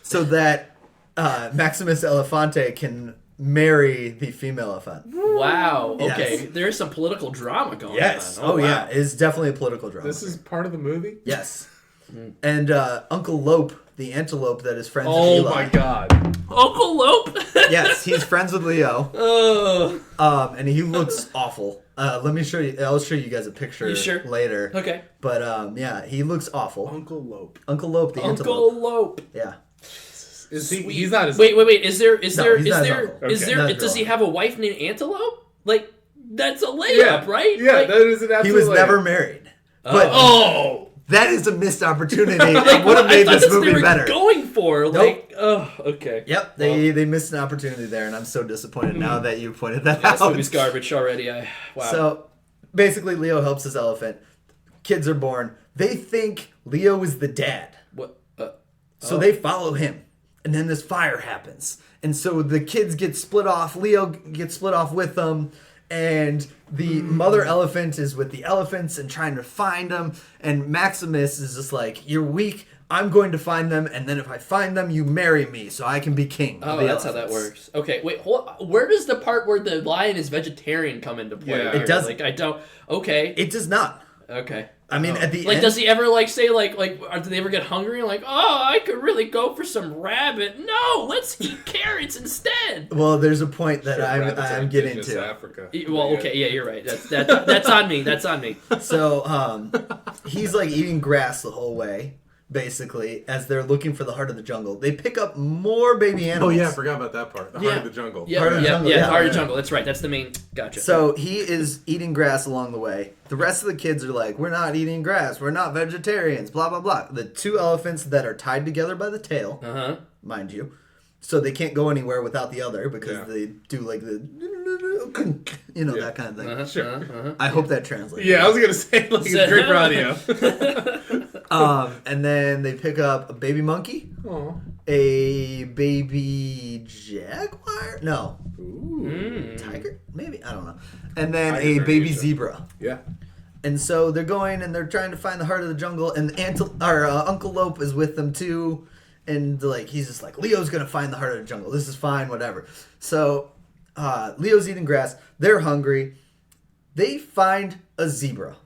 so that Maximus Elefante can marry the female elephant. Wow. Okay. Yes. There's some political drama going Yes. on. Oh, wow. yeah. It's definitely a political drama. This is part of the movie? Yes. And Uncle Lope, the antelope that is friends with Oh Eli. my god. Uncle Lope. Yes, he's friends with Leo. And he looks awful. Let me show you. I'll show you guys a picture You sure? later. Okay. But yeah, he looks awful. Uncle Lope. Uncle Lope, the Uncle antelope. Lope. Yeah. Is he? Sweet. He's not his. Is there? No, he's not his uncle. Is Okay. there? Not his Does he uncle. have a wife named Antelope? Like, that's a layup, right? Yeah, Like, that is an absolute He was layup. never married. But oh. that is a missed opportunity. Like, It would have I made thought this that's what movie they were better. going for. Like, oh, okay. Yep, they missed an opportunity there, and I'm so disappointed now that you pointed that This out. movie's garbage already. Wow. So basically, Leo helps his elephant. Kids are born. They think Leo is the dad, What? so they follow him. And then this fire happens, and so the kids get split off. Leo gets split off with them, and the mother elephant is with the elephants and trying to find them. And Maximus is just like, "You're weak. I'm going to find them, and then if I find them, you marry me, so I can be king." Oh, of the that's how that elephants." works. Okay, wait. Where does the part where the lion is vegetarian come into play? Yeah. here? It doesn't. Like, I don't. Okay. It does not. Okay. I mean, at the Like, end, does he ever say do they ever get hungry? Like, oh, I could really go for some rabbit. No, let's eat carrots instead. well, there's a point that Sure, rabbits are I'm getting indigenous to. Africa. Well, okay, yeah, you're right. That's on me. That's on me. So he's like eating grass the whole way, basically, as they're looking for the heart of the jungle. They pick up more baby Oh animals. yeah, I forgot about that part. The heart of the jungle. Yeah, Heart of the yeah, jungle, yeah, yeah. heart of the jungle. That's right. That's the main. Gotcha. So he is eating grass along the way. The rest of the kids are like, "We're not eating grass. We're not vegetarians." Blah blah blah. The two elephants that are tied together by the tail, mind you, so they can't go anywhere without the other because Yeah. they do like the, that kind of thing. Sure. I hope that translates. Yeah, I was gonna say like it's great for audio. And then they pick up a baby monkey, Aw. a baby jaguar, no, Ooh. tiger, maybe, I don't know, and then Tigers a are baby unusual. zebra. Yeah. And so they're going and they're trying to find the heart of the jungle, and Uncle Lope is with them too, and like he's just like, Leo's gonna find the heart of the jungle. This is fine, whatever. So Leo's eating grass. They're hungry. They find a zebra.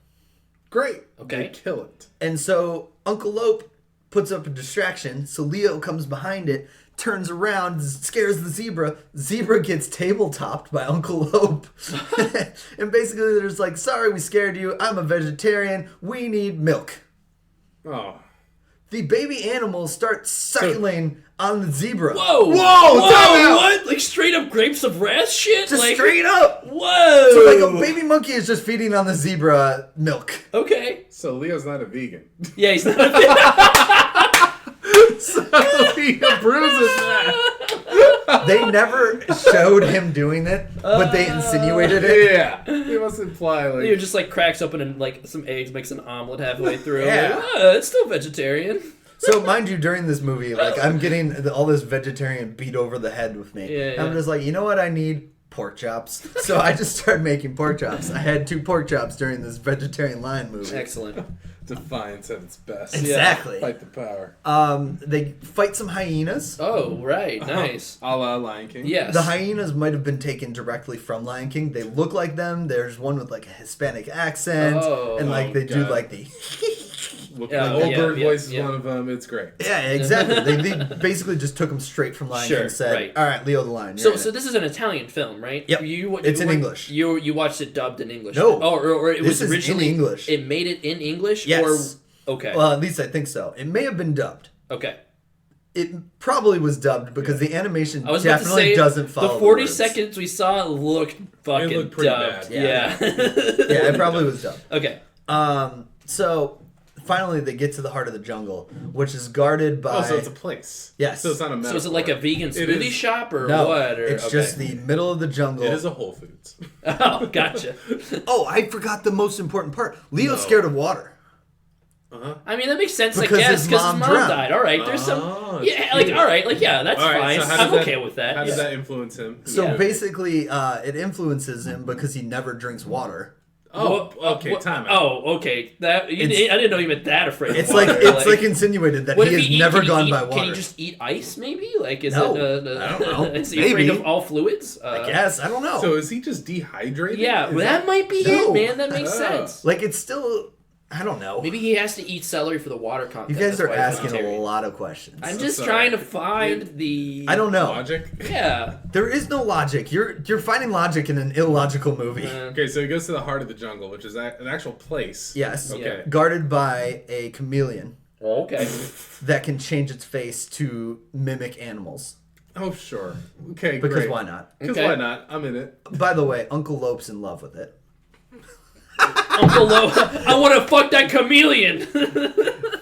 Great. Okay. They kill it. And so Uncle Lope puts up a distraction. So Leo comes behind it, turns around, scares the zebra. Zebra gets tabletopped by Uncle Lope. And basically they're just like, "Sorry we scared you. I'm a vegetarian. We need milk." Oh. The baby animals start suckling on the zebra. Whoa! Whoa, time out. What? Like straight up grapes of wrath shit? Just like, straight up. Whoa! So like a baby monkey is just feeding on the zebra milk. Okay. So Leo's not a vegan. Yeah, he's not. So he bruises that. They never showed him doing it, but they insinuated it. Yeah. He must imply like He just like cracks open and like some eggs, makes an omelet halfway through. Yeah. Like, oh, it's still vegetarian. So mind you, during this movie, like I'm getting all this vegetarian beat over the head with me. Yeah, I'm yeah. just like, you know what I need? Pork chops. So I just started making pork chops. I had 2 pork chops during this vegetarian lion movie. Excellent. defiance at its best. Exactly. Fight the power. They fight some hyenas. Oh, right. Nice. A la Lion King. Yes. The hyenas might have been taken directly from Lion King. They look like them. There's one with like a Hispanic accent, Oh. and like they do God. like the. Yeah, Old yeah, Bird yeah, voice is yeah. one of them. It's great. Yeah, exactly. they basically just took them straight from Lion King Sure, and said, right. "All right, Leo the Lion." So, you're in so it." this is an Italian film, right? Yep. It's in English. You watched it dubbed in English. No. Oh, or it This was is in originally English. It made it in English. Yes. Or okay. Well, at least I think so. It may have been dubbed. Okay. It probably was dubbed because the animation I was about to definitely say doesn't follow the 40 words. seconds we saw looked fucking looked pretty dubbed. bad. Yeah. Yeah, it probably was dubbed. Okay. So finally, they get to the heart of the jungle, which is guarded by. Oh, so it's a place. Yes. So it's not a metaphor. So is it like a vegan It smoothie is- shop or no, what? Or, it's okay. just the middle of the jungle. It is a Whole Foods. Oh, gotcha. Oh, I forgot the most important part. Leo's No. scared of water. I mean, that makes sense, Because I guess, his because mom his mom drowned. died. All right, there's Oh, some. Yeah, like, true. all right, like, yeah, that's All right, fine. so how does I'm that- okay with that. How does Yeah. that influence him? So Yeah. basically, it influences him because he never drinks water. Oh, What- okay, what- time out. Oh, okay. That I It's- didn't know you meant that afraid. It's of like water. it's like insinuated that what he if has he eat- never can he gone eat- by water. Can he just eat ice? Maybe like is No, it? I don't know. Is he afraid Maybe. of all fluids? I guess I don't know. So is he just dehydrated? Yeah, Is that might be No. it, man. That makes Oh. sense. like it's still, I don't know. Maybe he has to eat celery for the water content. You guys That's are why he's asking a vegetarian. lot of questions. I'm just sorry. trying to find the. I don't know. logic? Yeah. There is no logic. You're finding logic in an illogical movie. Okay, so he goes to the heart of the jungle, which is an actual place. Yes. Okay. Guarded by a chameleon Okay. that can change its face to mimic animals. Oh, sure. Okay, Because great. why not? Because Okay. why not? I'm in it. By the way, Uncle Lope's in love with it. Uncle Lo, I want to fuck that chameleon.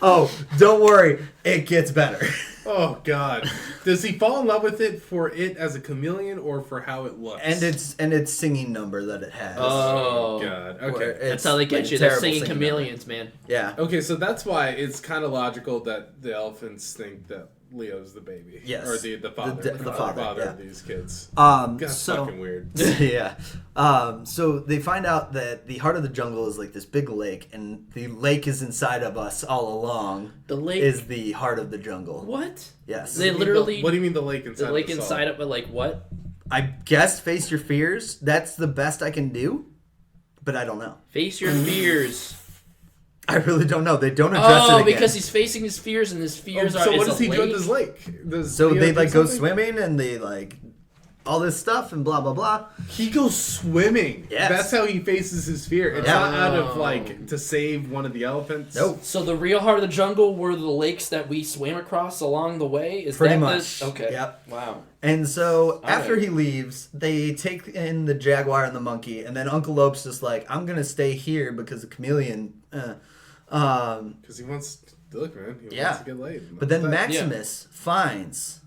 Oh, don't worry, it gets better. Oh, God. Does he fall in love with it for it as a chameleon or for how it looks? And its singing number that it has. Oh, Oh. God. where Okay. it's That's how they get like you. They're terrible singing number. chameleons, man. Yeah. Okay, so that's why it's kind of logical that the elephants think that Leo's the baby. Yes. Or the father. The father, yeah. of these kids. So Fucking weird. yeah. So they find out that the heart of the jungle is like this big lake, and the lake is inside of us all along. The lake Is the heart of the jungle. what? Yes. They literally What do you mean the lake inside? the lake of us inside all? of, but like what? I guess face your fears. That's the best I can do, but I don't know. Face your fears. I really don't know. They don't address it Oh, again. because he's facing his fears, and his fears are. So is what a does he do lake. at this lake? Does So Leo they do like go something? swimming and they like all this stuff and blah blah blah. He goes swimming. Yes. That's how he faces his fear. It's Yeah. not out of like to save one of the elephants. Nope. So the real heart of the jungle were the lakes that we swam across along the way. Is Pretty that much. The, okay. Yep. Wow. And so after right. he leaves, they take in the jaguar and the monkey, and then Uncle Lope's just like, I'm gonna stay here because the chameleon. Because he wants look, man. He Yeah. wants to get laid. But then That's- Maximus finds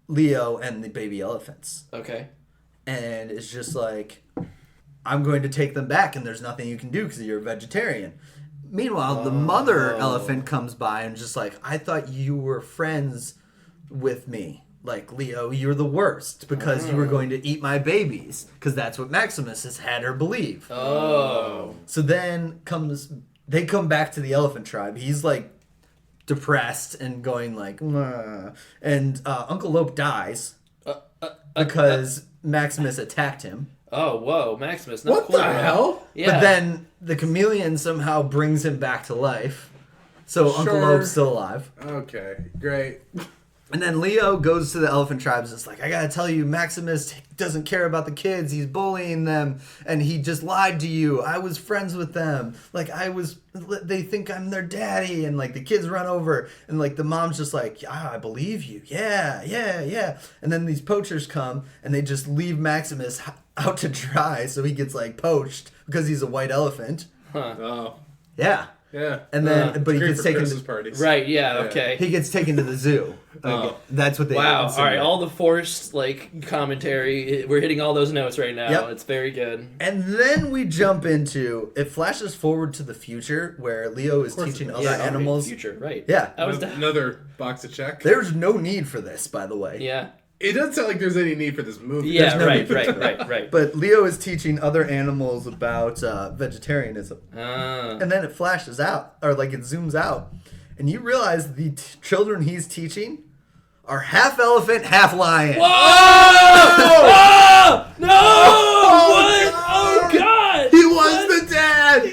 Leo and the baby elephants, Okay. and it's just like, I'm going to take them back, and there's nothing you can do because you're a vegetarian. Meanwhile, the mother elephant comes by and just like, I thought you were friends with me. Like, Leo, you're the worst because you were going to eat my babies. Because that's what Maximus has had her believe. Oh. So then they come back to the elephant tribe. He's like depressed and going like, "Mwah." And Uncle Lope dies because Maximus attacked him. Oh, whoa, Maximus. Not What cool, the bro. hell? Yeah. But then the chameleon somehow brings him back to life. So Uncle Sure. Lope's still alive. Okay, great. And then Leo goes to the elephant tribes and it's like, I gotta tell you, Maximus doesn't care about the kids. He's bullying them. And he just lied to you. I was friends with them. Like, they think I'm their daddy. And, like, the kids run over. And, like, the mom's just like, yeah, I believe you. Yeah, yeah, yeah. And then these poachers come and they just leave Maximus out to dry. So he gets, like, poached because he's a white elephant. Oh, Yeah. yeah. And then, It's but he great gets for taken Christmas to, parties. Right, yeah, Yeah. okay. he gets taken to the zoo. Oh. That's what they Wow. All right, insinuate. all the forced like commentary. We're hitting all those notes right now. Yep. It's very good. And then we jump into it flashes forward to the future where Leo is course teaching it other does. okay, animals. Future, right? Yeah. That was Another box of check. There's no need for this, by the way. yeah. It doesn't sound like there's any need for this movie. Yeah. no Right. need. Right. But Leo is teaching other animals about vegetarianism. Ah. And then it flashes out, or like it zooms out. And you realize the children he's teaching are half elephant, half lion. Oh! No! What? Oh God! He was the dad! No!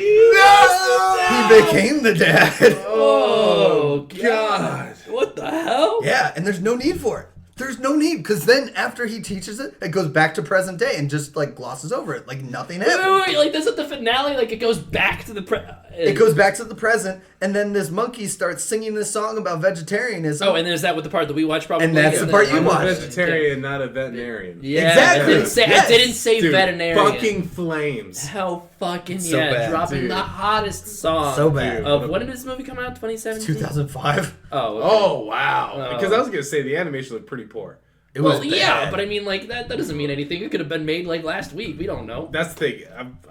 He became the dad. Oh God. What the hell? Yeah, and there's no need for it. There's no need, because then after he teaches it, it goes back to present day and just like glosses over it, like nothing happened. Wait, like this at the finale, like it goes back to the It goes back to the present, and then this monkey starts singing this song about vegetarianism. Oh, and then is that what the part that we watched? Probably, And that's the part you I'm a watched. vegetarian, not a veterinarian. Yeah, Exactly. I didn't say, Yes. I didn't say Dude, veterinarian. fucking flames. Hell, fucking So yeah! bad, dropping dude. the hottest song. So bad. Of when did this movie come out? 2017. 2005. Oh. Okay. Oh, wow. Oh. Because I was going to say the animation looked pretty poor. It Well, was yeah, bad. but I mean, like that doesn't mean anything. It could have been made like last week. We don't know. That's the thing.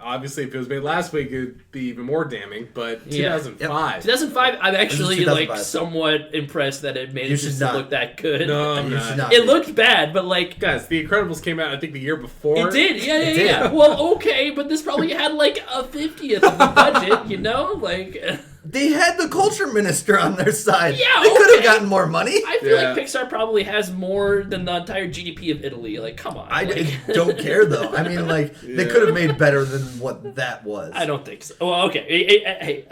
Obviously, if it was made last week, it would be even more damning. But Yeah. 2005. 2005. I'm actually like 2005. somewhat impressed that it made You it should just not. look that good. No, I'm You not. should not. It looked bad, but like Guys, The Incredibles came out, I think, the year before. it did. Yeah, It did. yeah. Well, okay, but this probably had like a 50th of the budget. You know, like They had the culture minister on their side. Yeah, They could have okay. gotten more money. I feel Yeah. like Pixar probably has more than the entire GDP of Italy. Like, come on. I like, don't care, though. I mean, like, they Yeah. could have made better than what that was. I don't think so. Well, okay. Hey,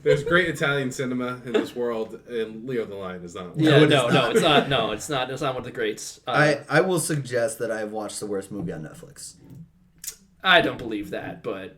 There's great Italian cinema in this world, and Leo the Lion is not. yeah, it is no, not. it's not. No, it's not. It's not one of the greats. I will suggest that I have watched the worst movie on Netflix. I don't believe that, but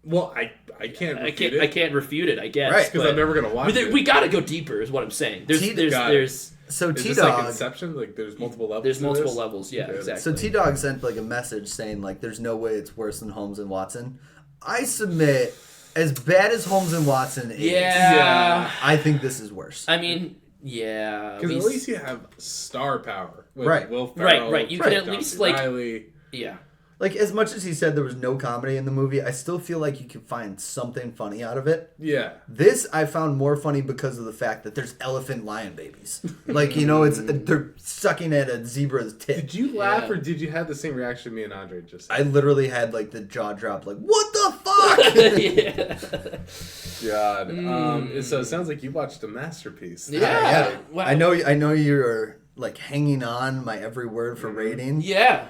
Well, I can't refute I it can't refute it. I guess. Right, because but- I'm never going to watch But it. we got to go deeper, is what I'm saying. Got it. There's So Is T this like Dog. Inception? Like there's multiple levels. There's to multiple this? levels. Yeah, Good. exactly. So T Dog sent like a message saying like, "There's no way it's worse than Holmes and Watson." I submit, as bad as Holmes and Watson is, Yeah. I think this is worse. I mean, yeah. Because at least you have star power. With Right. Will Ferrell, Right. You can at John least C. like, Reilly. yeah. Like, as much as he said there was no comedy in the movie, I still feel like you could find something funny out of it. Yeah. This I found more funny because of the fact that there's elephant lion babies. Like, you know, it's they're sucking at a zebra's tit. Did you laugh Yeah. or did you have the same reaction me and Andre just I literally had like the jaw drop, like, what the fuck? Yeah. God. So it sounds like you watched a masterpiece. Yeah. Wow. I know you're like hanging on my every word for rating. Yeah.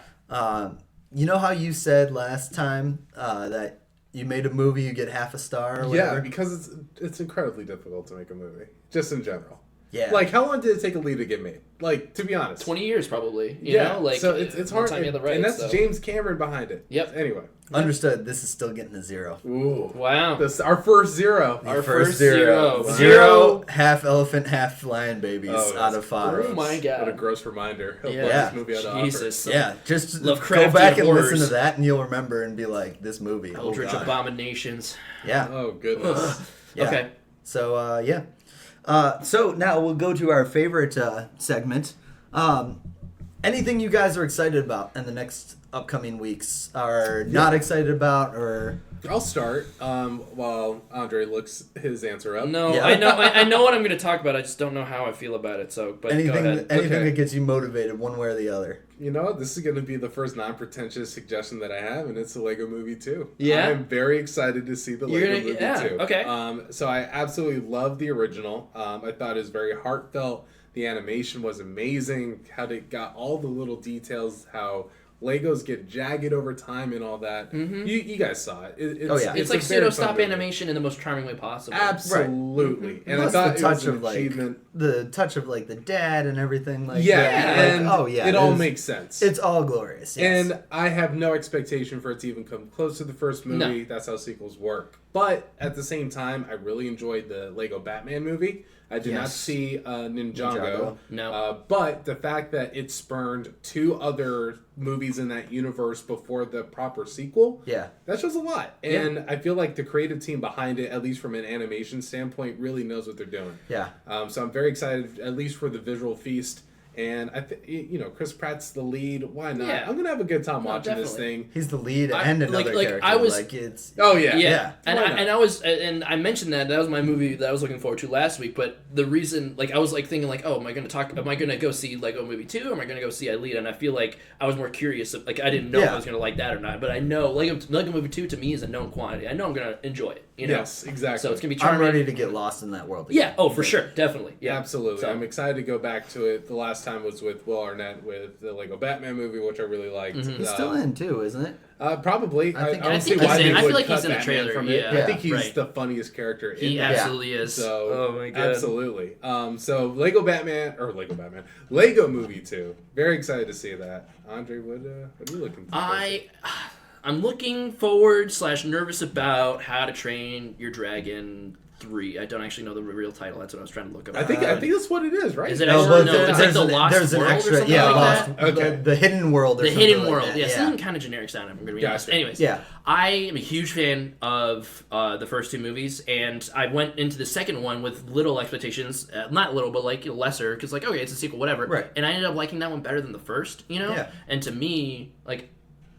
You know how you said last time that you made a movie, you get half a star or Yeah, whatever? because it's incredibly difficult to make a movie, just in general. Yeah. Like, how long did it take a lead to get made? Like, to be honest. 20 years probably. You know, like so it's hard, Time you have the rights, and that's so. James Cameron behind it. Yep. Anyway, Understood. This is still getting a 0. ooh, Wow. this our first 0. Our First first 0. zero. 0 half elephant, half lion babies Oh, out that's of 5. Oh my God. What a gross reminder of Yeah. what Yeah. this movie had to offer. Jesus. Yeah, just Lovecraftian go back and horrors. listen to that, and you'll remember and be like, "This movie." Oh Eldritch God. Abominations. Yeah. Oh goodness. Yeah. Okay. So yeah. So now we'll go to our favorite segment. Anything you guys are excited about in the next upcoming weeks, are not excited about, or I'll start while Andre looks his answer up. No, Yeah. I know what I'm going to talk about. I just don't know how I feel about it. So, but go anything ahead. anything Okay. that gets you motivated one way or the other. You know what? This is going to be the first non-pretentious suggestion that I have, and it's the Lego Movie 2. Yeah? I'm very excited to see the You're Lego gonna- Movie yeah, 2. okay. So I absolutely love the original. I thought it was very heartfelt. The animation was amazing. How they got all the little details, how Legos get jagged over time and all that. You guys saw it. It's, Oh, yeah. It's a like very pseudo fun stop movie. animation in the most charming way possible. Absolutely. And I Plus thought the it touch was an of like achievement. the touch of like the dad and everything. Like Yeah, like, and oh yeah, it all is- makes sense. It's all glorious. Yes. And I have no expectation for it to even come close to the first movie. No. That's how sequels work. But at the same time, I really enjoyed the Lego Batman movie. I did not Yes. see Ninjago. Ninjago. No. But the fact that it spurned 2 other movies in that universe before the proper sequel, yeah. that shows a lot. And I feel like the creative team behind it, at least from an animation standpoint, really knows what they're doing. Yeah. So I'm very excited, at least for the visual feast. And Chris Pratt's the lead. Why not? Yeah. I'm gonna have a good time watching this definitely. thing. He's the lead I- and like- another like, character. I was- like it's Oh yeah, Yeah, and Why not? and I mentioned that was my movie that I was looking forward to last week. But the reason, like, I was like thinking, like, oh, am I going to go see Lego Movie 2? Or am I going to go see Alita? And I feel like I was more curious. Like, I didn't know if Yeah. I was going to like that or not. But I know Lego Movie 2 to me is a known quantity. I know I'm going to enjoy it. You know? Yes, exactly. So it's going to be I'm charming. ready to get lost in that world. Yeah. Oh, for sure, definitely. Yeah. Absolutely. So- I'm excited to go back to it. The last time was with Will Arnett with the Lego Batman movie, which I really liked. He's still in too, isn't it? Probably. I think- don't I see think why he's they in- I would feel like cut he's in the Batman trailer, from it. yeah. I think he's Right. the funniest character in He that. absolutely is. So, oh my god. absolutely. So Lego Lego Movie 2. Very excited to see that. Andre, what are you looking for? I'm looking forward / nervous about How to Train Your Dragon 3. I don't actually know the real title. That's what I was trying to look up. I think that's what it is, right? Is it No, actually? but No, there- it's like the an- Lost there's an World extra, or something yeah, like Lost, that. Okay. the Hidden World or The something Hidden like World. that. Yeah, Yeah. something kind of generic sound. I'm going to be honest. Gotcha. Anyways, Yeah. I am a huge fan of the first 2 movies, and I went into the second one with little expectations. Not little, but like lesser, because like, okay, it's a sequel, whatever. Right. And I ended up liking that one better than the first, you know? Yeah. And to me, like,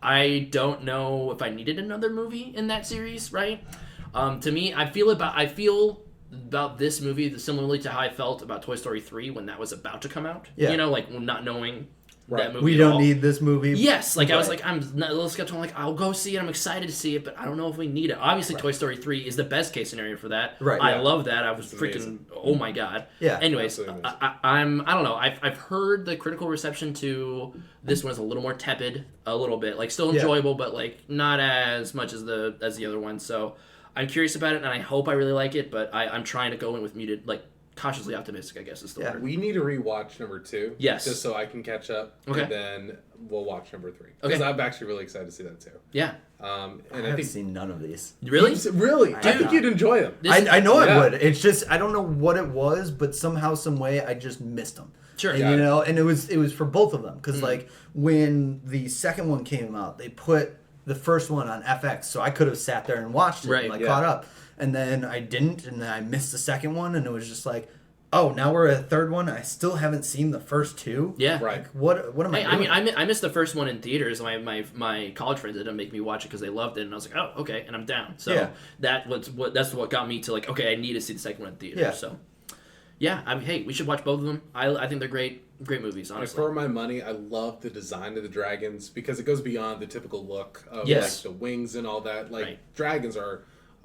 I don't know if I needed another movie in that series, right? To me, I feel about this movie similarly to how I felt about Toy Story 3 when that was about to come out. Yeah. You know, like not knowing Right. that movie. We at don't all. need this movie. Yes, like I was Right. like, I'm not a little skeptical. I'm like, I'll go see it. I'm excited to see it, but I don't know if we need it. Obviously, Toy Story 3 is the best case scenario for that. Right, I yeah. love that. I was freaking, amazing. oh my god. Yeah. Anyways, Absolutely amazing. I don't know. I've heard the critical reception to this one is a little more tepid, a little bit. Like still Yeah. enjoyable, but like not as much as the other one. So I'm curious about it, and I hope I really like it. But I'm trying to go in with cautiously optimistic, I guess is the Yeah. word. We need to rewatch number 2. Yes. Just so I can catch up. Okay. And then we'll watch number 3. Because Okay. I'm actually really excited to see that too. Yeah. And I I haven't think seen none of these. Really? really, I think not. you'd enjoy them. I know Yeah. I would. It's just I don't know what it was, but somehow, some way, I just missed them. Sure. And, Got you it. know, and it was for both of them because like when the second one came out, they put the first one on FX, so I could have sat there and watched it, Right, and like yeah. caught up. And then I didn't, and then I missed the second one, and it was just like, oh, now we're at a third one. I still haven't seen the first two. Yeah. Right. What am I Hey, doing? I mean, I missed the first one in theaters. My college friends didn't make me watch it because they loved it, and I was like, oh, okay, and I'm down. So Yeah. that's what got me to like, okay, I need to see the second one in theaters. Yeah. So, yeah, I mean, hey, we should watch both of them. I think they're great movies. And Honestly, for my money, I love the design of the dragons because it goes beyond the typical look of Yes. like the wings and all that. Like Right. dragons are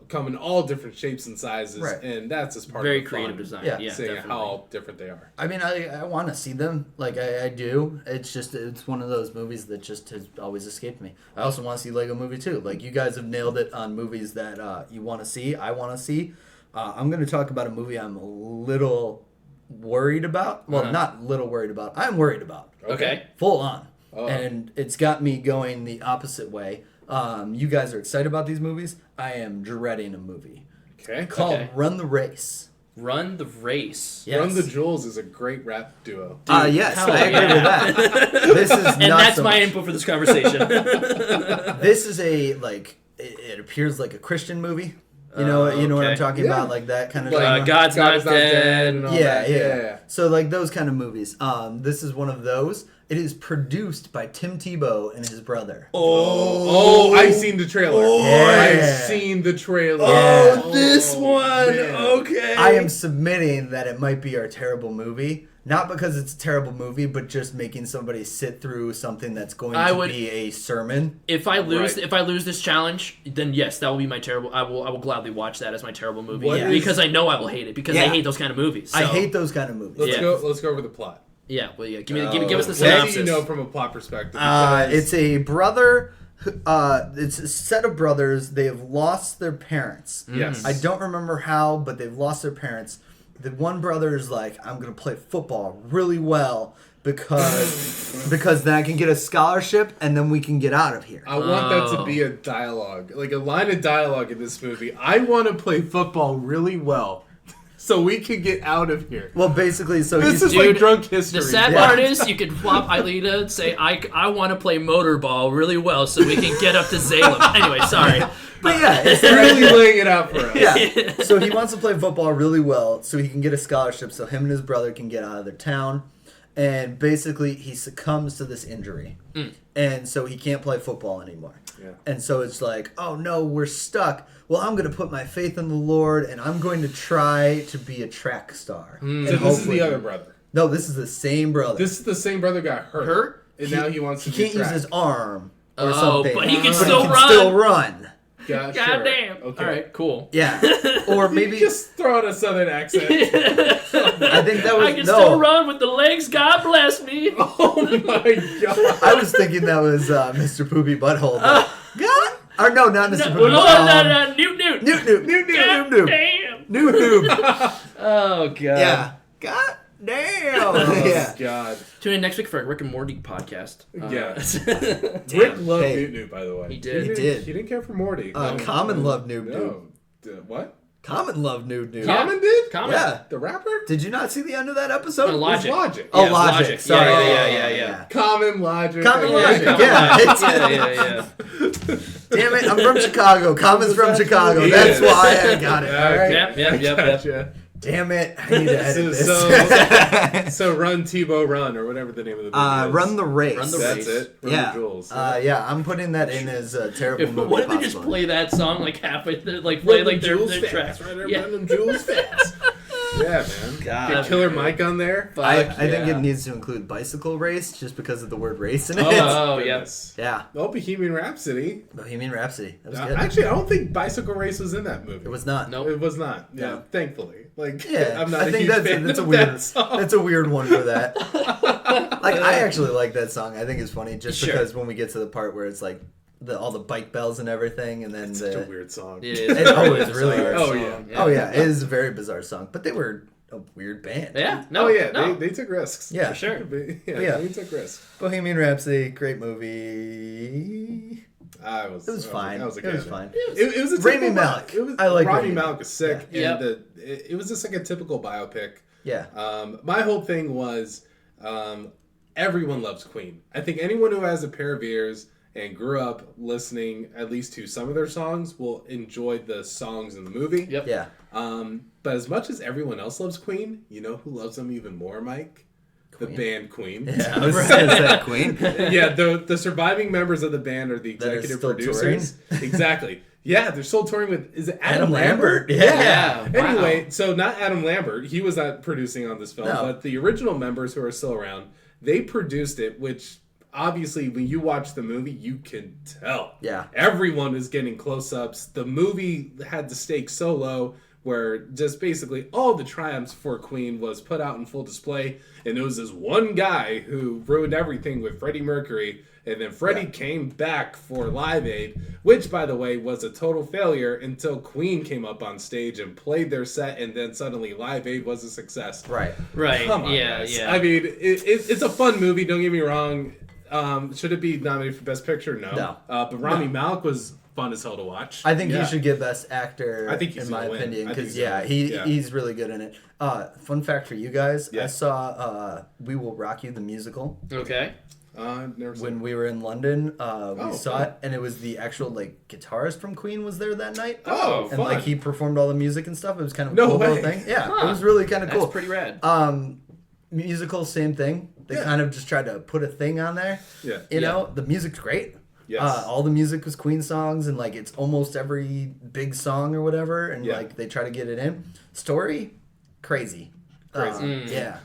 come in all different shapes and sizes, Right. and that's as part very of the creative fun, design. Yeah. Yeah, seeing definitely. how different they are. I mean, I want to see them. Like, I do. It's just, it's one of those movies that just has always escaped me. I also want to see Lego Movie 2. Like, you guys have nailed it on movies that you want to see, I want to see. I'm going to talk about a movie I'm a little worried about. Well, not little worried about. I'm worried about. Okay. Full on. Oh. And it's got me going the opposite way. You guys are excited about these movies. I am dreading a movie Okay. called Okay. Run the Race. Run the Race. Yes. Run the Jewels is a great rap duo. Yes, hell I agree yeah. with that. This is And not that's so my much. input for this conversation. This is a like it appears like a Christian movie. You know what I'm okay. talking Yeah. about, like that kind of Like, genre. God's not dead. and all yeah, that. yeah. So like those kind of movies. This is one of those. It is produced by Tim Tebow and his brother. Oh, I've seen the trailer. Yeah. I've seen the trailer. Oh, this one. Okay. I am submitting that it might be our terrible movie. Not because it's a terrible movie, but just making somebody sit through something that's going to be a sermon. If I lose, Right. if I lose this challenge, then yes, that will be my terrible. I will gladly watch that as my terrible movie What because I know I will hate it because I Yeah. hate those kind of movies. I So, hate those kind of movies. Let's Yeah. go. Let's go over the plot. Yeah, well, yeah. Give us the What synopsis. do you know from a plot perspective? It's a brother. It's a set of brothers. They have lost their parents. Yes. I don't remember how, but they've lost their parents. The one brother is like, I'm gonna play football really well because then I can get a scholarship and then we can get out of here. I want that to be a dialogue, like a line of dialogue in this movie. I want to play football really well, so we can get out of here. Well, basically, so This he's is like Dude, drunk history. The sad Yeah. part is you could flop Ailita and say, I want to play motorball really well so we can get up to Salem. Anyway, sorry. but yeah, it's really laying it out for us. yeah. So he wants to play football really well so he can get a scholarship so him and his brother can get out of their town. And basically, he succumbs to this injury. And so he can't play football anymore. Yeah. And so it's like, oh no, we're stuck. Well, I'm going to put my faith in the Lord and I'm going to try to be a track star. And So this is hopefully- the other brother. No, this is the same brother. This is the same brother got hurt. Hurt? And now he wants to He do can't use track. his arm or Oh, something. but he can But still run. still run. Yeah, God sure. damn. Okay. All right, cool. Yeah. Or maybe Just throw out a southern accent. I think that was I can no. still run with the legs. God bless me. Oh my god. I was thinking that was Mr. Poopy Butthole. but- God? Or no, not Mr. No, Poopy. no, Newt. Newt, Newt, Newt, God Newt, Newt, damn. Newt, Newt. Oh, God. Yeah. God damn. Oh Yeah. god. Tune in next week for a Rick and Morty podcast. Yeah. Damn. Rick loved Hey. Newt Newt, by the way. He did. He did. He didn't care for Morty. Common loved Newt Newt. No. What? Common loved Newt Newt. Yeah. Common did? Common. Yeah. The rapper? Did you not see the end of that episode? Oh, Logic. Logic. Oh, Yeah, it was Logic. Logic. Sorry. Yeah. Common Logic. Common I Logic. get it. Yeah. It's- Yeah. Damn it, I'm from Chicago. Common's from Chicago. He That's is. why I got it. All All right. right. Yep. Gotcha. Damn it. I need to edit this. So Run Tebow Run, or whatever the name of the movie is. Run the Race. Run the That's Race. it. Run Yeah. the Jewels. Yeah, I'm putting that in as a terrible movie. What if they just possibly. play that song like halfway through, like play Run like them their Jewels tracks? fast, right? Yeah. Run them Jewels fast. Yeah, man. God. Get Killer Mike on there. I Fuck think yeah. it needs to include bicycle race just because of the word race in it. Oh, Goodness. Yeah. Oh, Bohemian Rhapsody. Bohemian Rhapsody. That was good. Actually, I don't think Bicycle Race was in that movie. It was not. Nope. It was not. Yeah, No. thankfully. Like, Yeah, I'm not I a think huge fan that's a of weird. that song. That's a weird one for that. Like I actually like that song. I think it's funny just Sure. because when we get to the part where it's like all the bike bells and everything, and then It's such a weird song. It is. It's always really bizarre weird. Oh, song. yeah. Oh yeah, it is a very bizarre song. But they were a weird band. Yeah. No. Oh yeah, No. they took risks. Yeah. For sure. Yeah. They took risks. Bohemian Rhapsody, great movie. I was. It was fine. I was a It was kid. fine. It was a Rami typical Malek. It was, I like Rami Rami Malek was sick, Yeah. and it was just like a typical biopic. Yeah. My whole thing was everyone loves Queen. I think anyone who has a pair of ears and grew up listening at least to some of their songs will enjoy the songs in the movie. Yep. Yeah. But as much as everyone else loves Queen, you know who loves them even more, Mike? The band Queen. Yeah, I was going to say Queen. Yeah, the surviving members of the band are the That are executive still producers. Exactly. Yeah, they're still touring with. Is it Adam Adam Lambert? Lambert? Yeah. Wow. Anyway, so not Adam Lambert. He was not producing on this film, No. but the original members who are still around, they produced it. Which obviously, when you watch the movie, you can tell. Yeah. Everyone is getting close-ups. The movie had the stakes so low, where just basically all the triumphs for Queen was put out in full display, and it was this one guy who ruined everything with Freddie Mercury, and then Freddie came back for Live Aid, which, by the way, was a total failure until Queen came up on stage and played their set, and then suddenly Live Aid was a success. Right. Right. Come on, yeah. guys. Yeah. I mean, it's a fun movie, don't get me wrong. Should it be nominated for Best Picture? No. No. But Rami Malek was fun as hell to watch. I think Yeah. he should get Best Actor. I think he's in my gonna win. opinion, I think because he's gonna win. Yeah. he's really good in it. Fun fact for you guys: I Yeah. saw "We Will Rock You" the musical Okay. Never seen when we were in London. We saw fun. it, and it was the actual like guitarist from Queen was there that night. Oh, and fun. like he performed all the music and stuff. It was kind of a No cool little way. thing. Yeah, Huh. it was really kind of That's cool. pretty rad. Musical, same thing. They Yeah. kind of just tried to put a thing on there. Yeah. You know, the music's great. Yes. All the music was Queen songs, and like it's almost every big song or whatever, and Yeah. like they try to get it in. Story, crazy. Crazy. Yeah.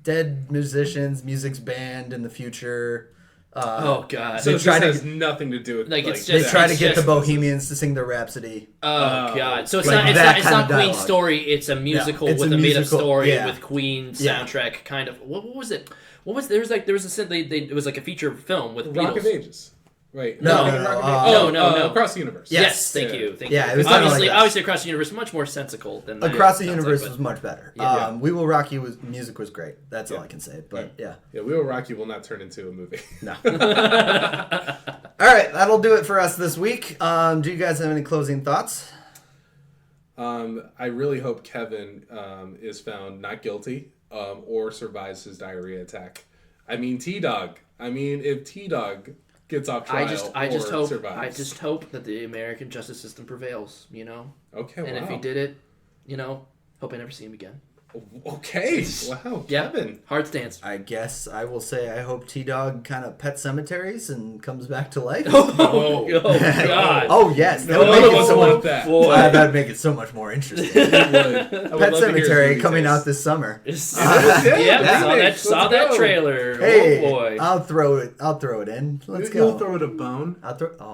Dead musicians, music's banned in the future. Oh God. So They this try to has get- nothing to do with Like, it's They just- try to it's get the just- Bohemians to sing their Rhapsody. Oh God! So it's like not it's that not it's kind not of Queen's dialogue. story. It's a musical it's with a a made up musical, story yeah. with Queen Yeah. soundtrack kind of. What was it? What was there was a they it was like a feature film with Rock Beatles. of Ages. Right. No, Rock no, of no, Ages? no, no. Across the Universe. Yeah. Yes, thank Yeah. you, thank Yeah, you. it was kinda obviously like that. obviously Across the Universe much more sensical than that. Across the sounds Universe like, was but- much better. Yeah. We Will Rock You music was great. That's all I can say. But yeah. Yeah, We Will Rock You will not turn into a movie. No. All right, that'll do it for us this week. Do you guys have any closing thoughts? I really hope Kevin is found not guilty or survives his diarrhea attack. I mean, T-Dog. I mean, if T-Dog gets off trial I just or hope survives. I just hope that the American justice system prevails. You know, Okay, and wow. if he did it, you know, hope I never see him again. Okay, wow, Yeah. Kevin. Hard stance. I guess I will say I hope T-Dog kind of pet cemeteries and comes back to life. Oh, God. Oh, yes. That No would one make of it us so want much, that. boy. that'd make it so much more interesting. I would love Pet to hear Cemetery some coming details. out this summer. Yeah, Yeah. saw that Let's saw that go. trailer. Hey, Oh boy. I'll throw it in. Let's You'll go. throw it a bone. I'll throw. Oh.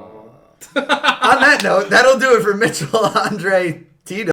Oh. On that note, that'll do it for Mitchell, Andre,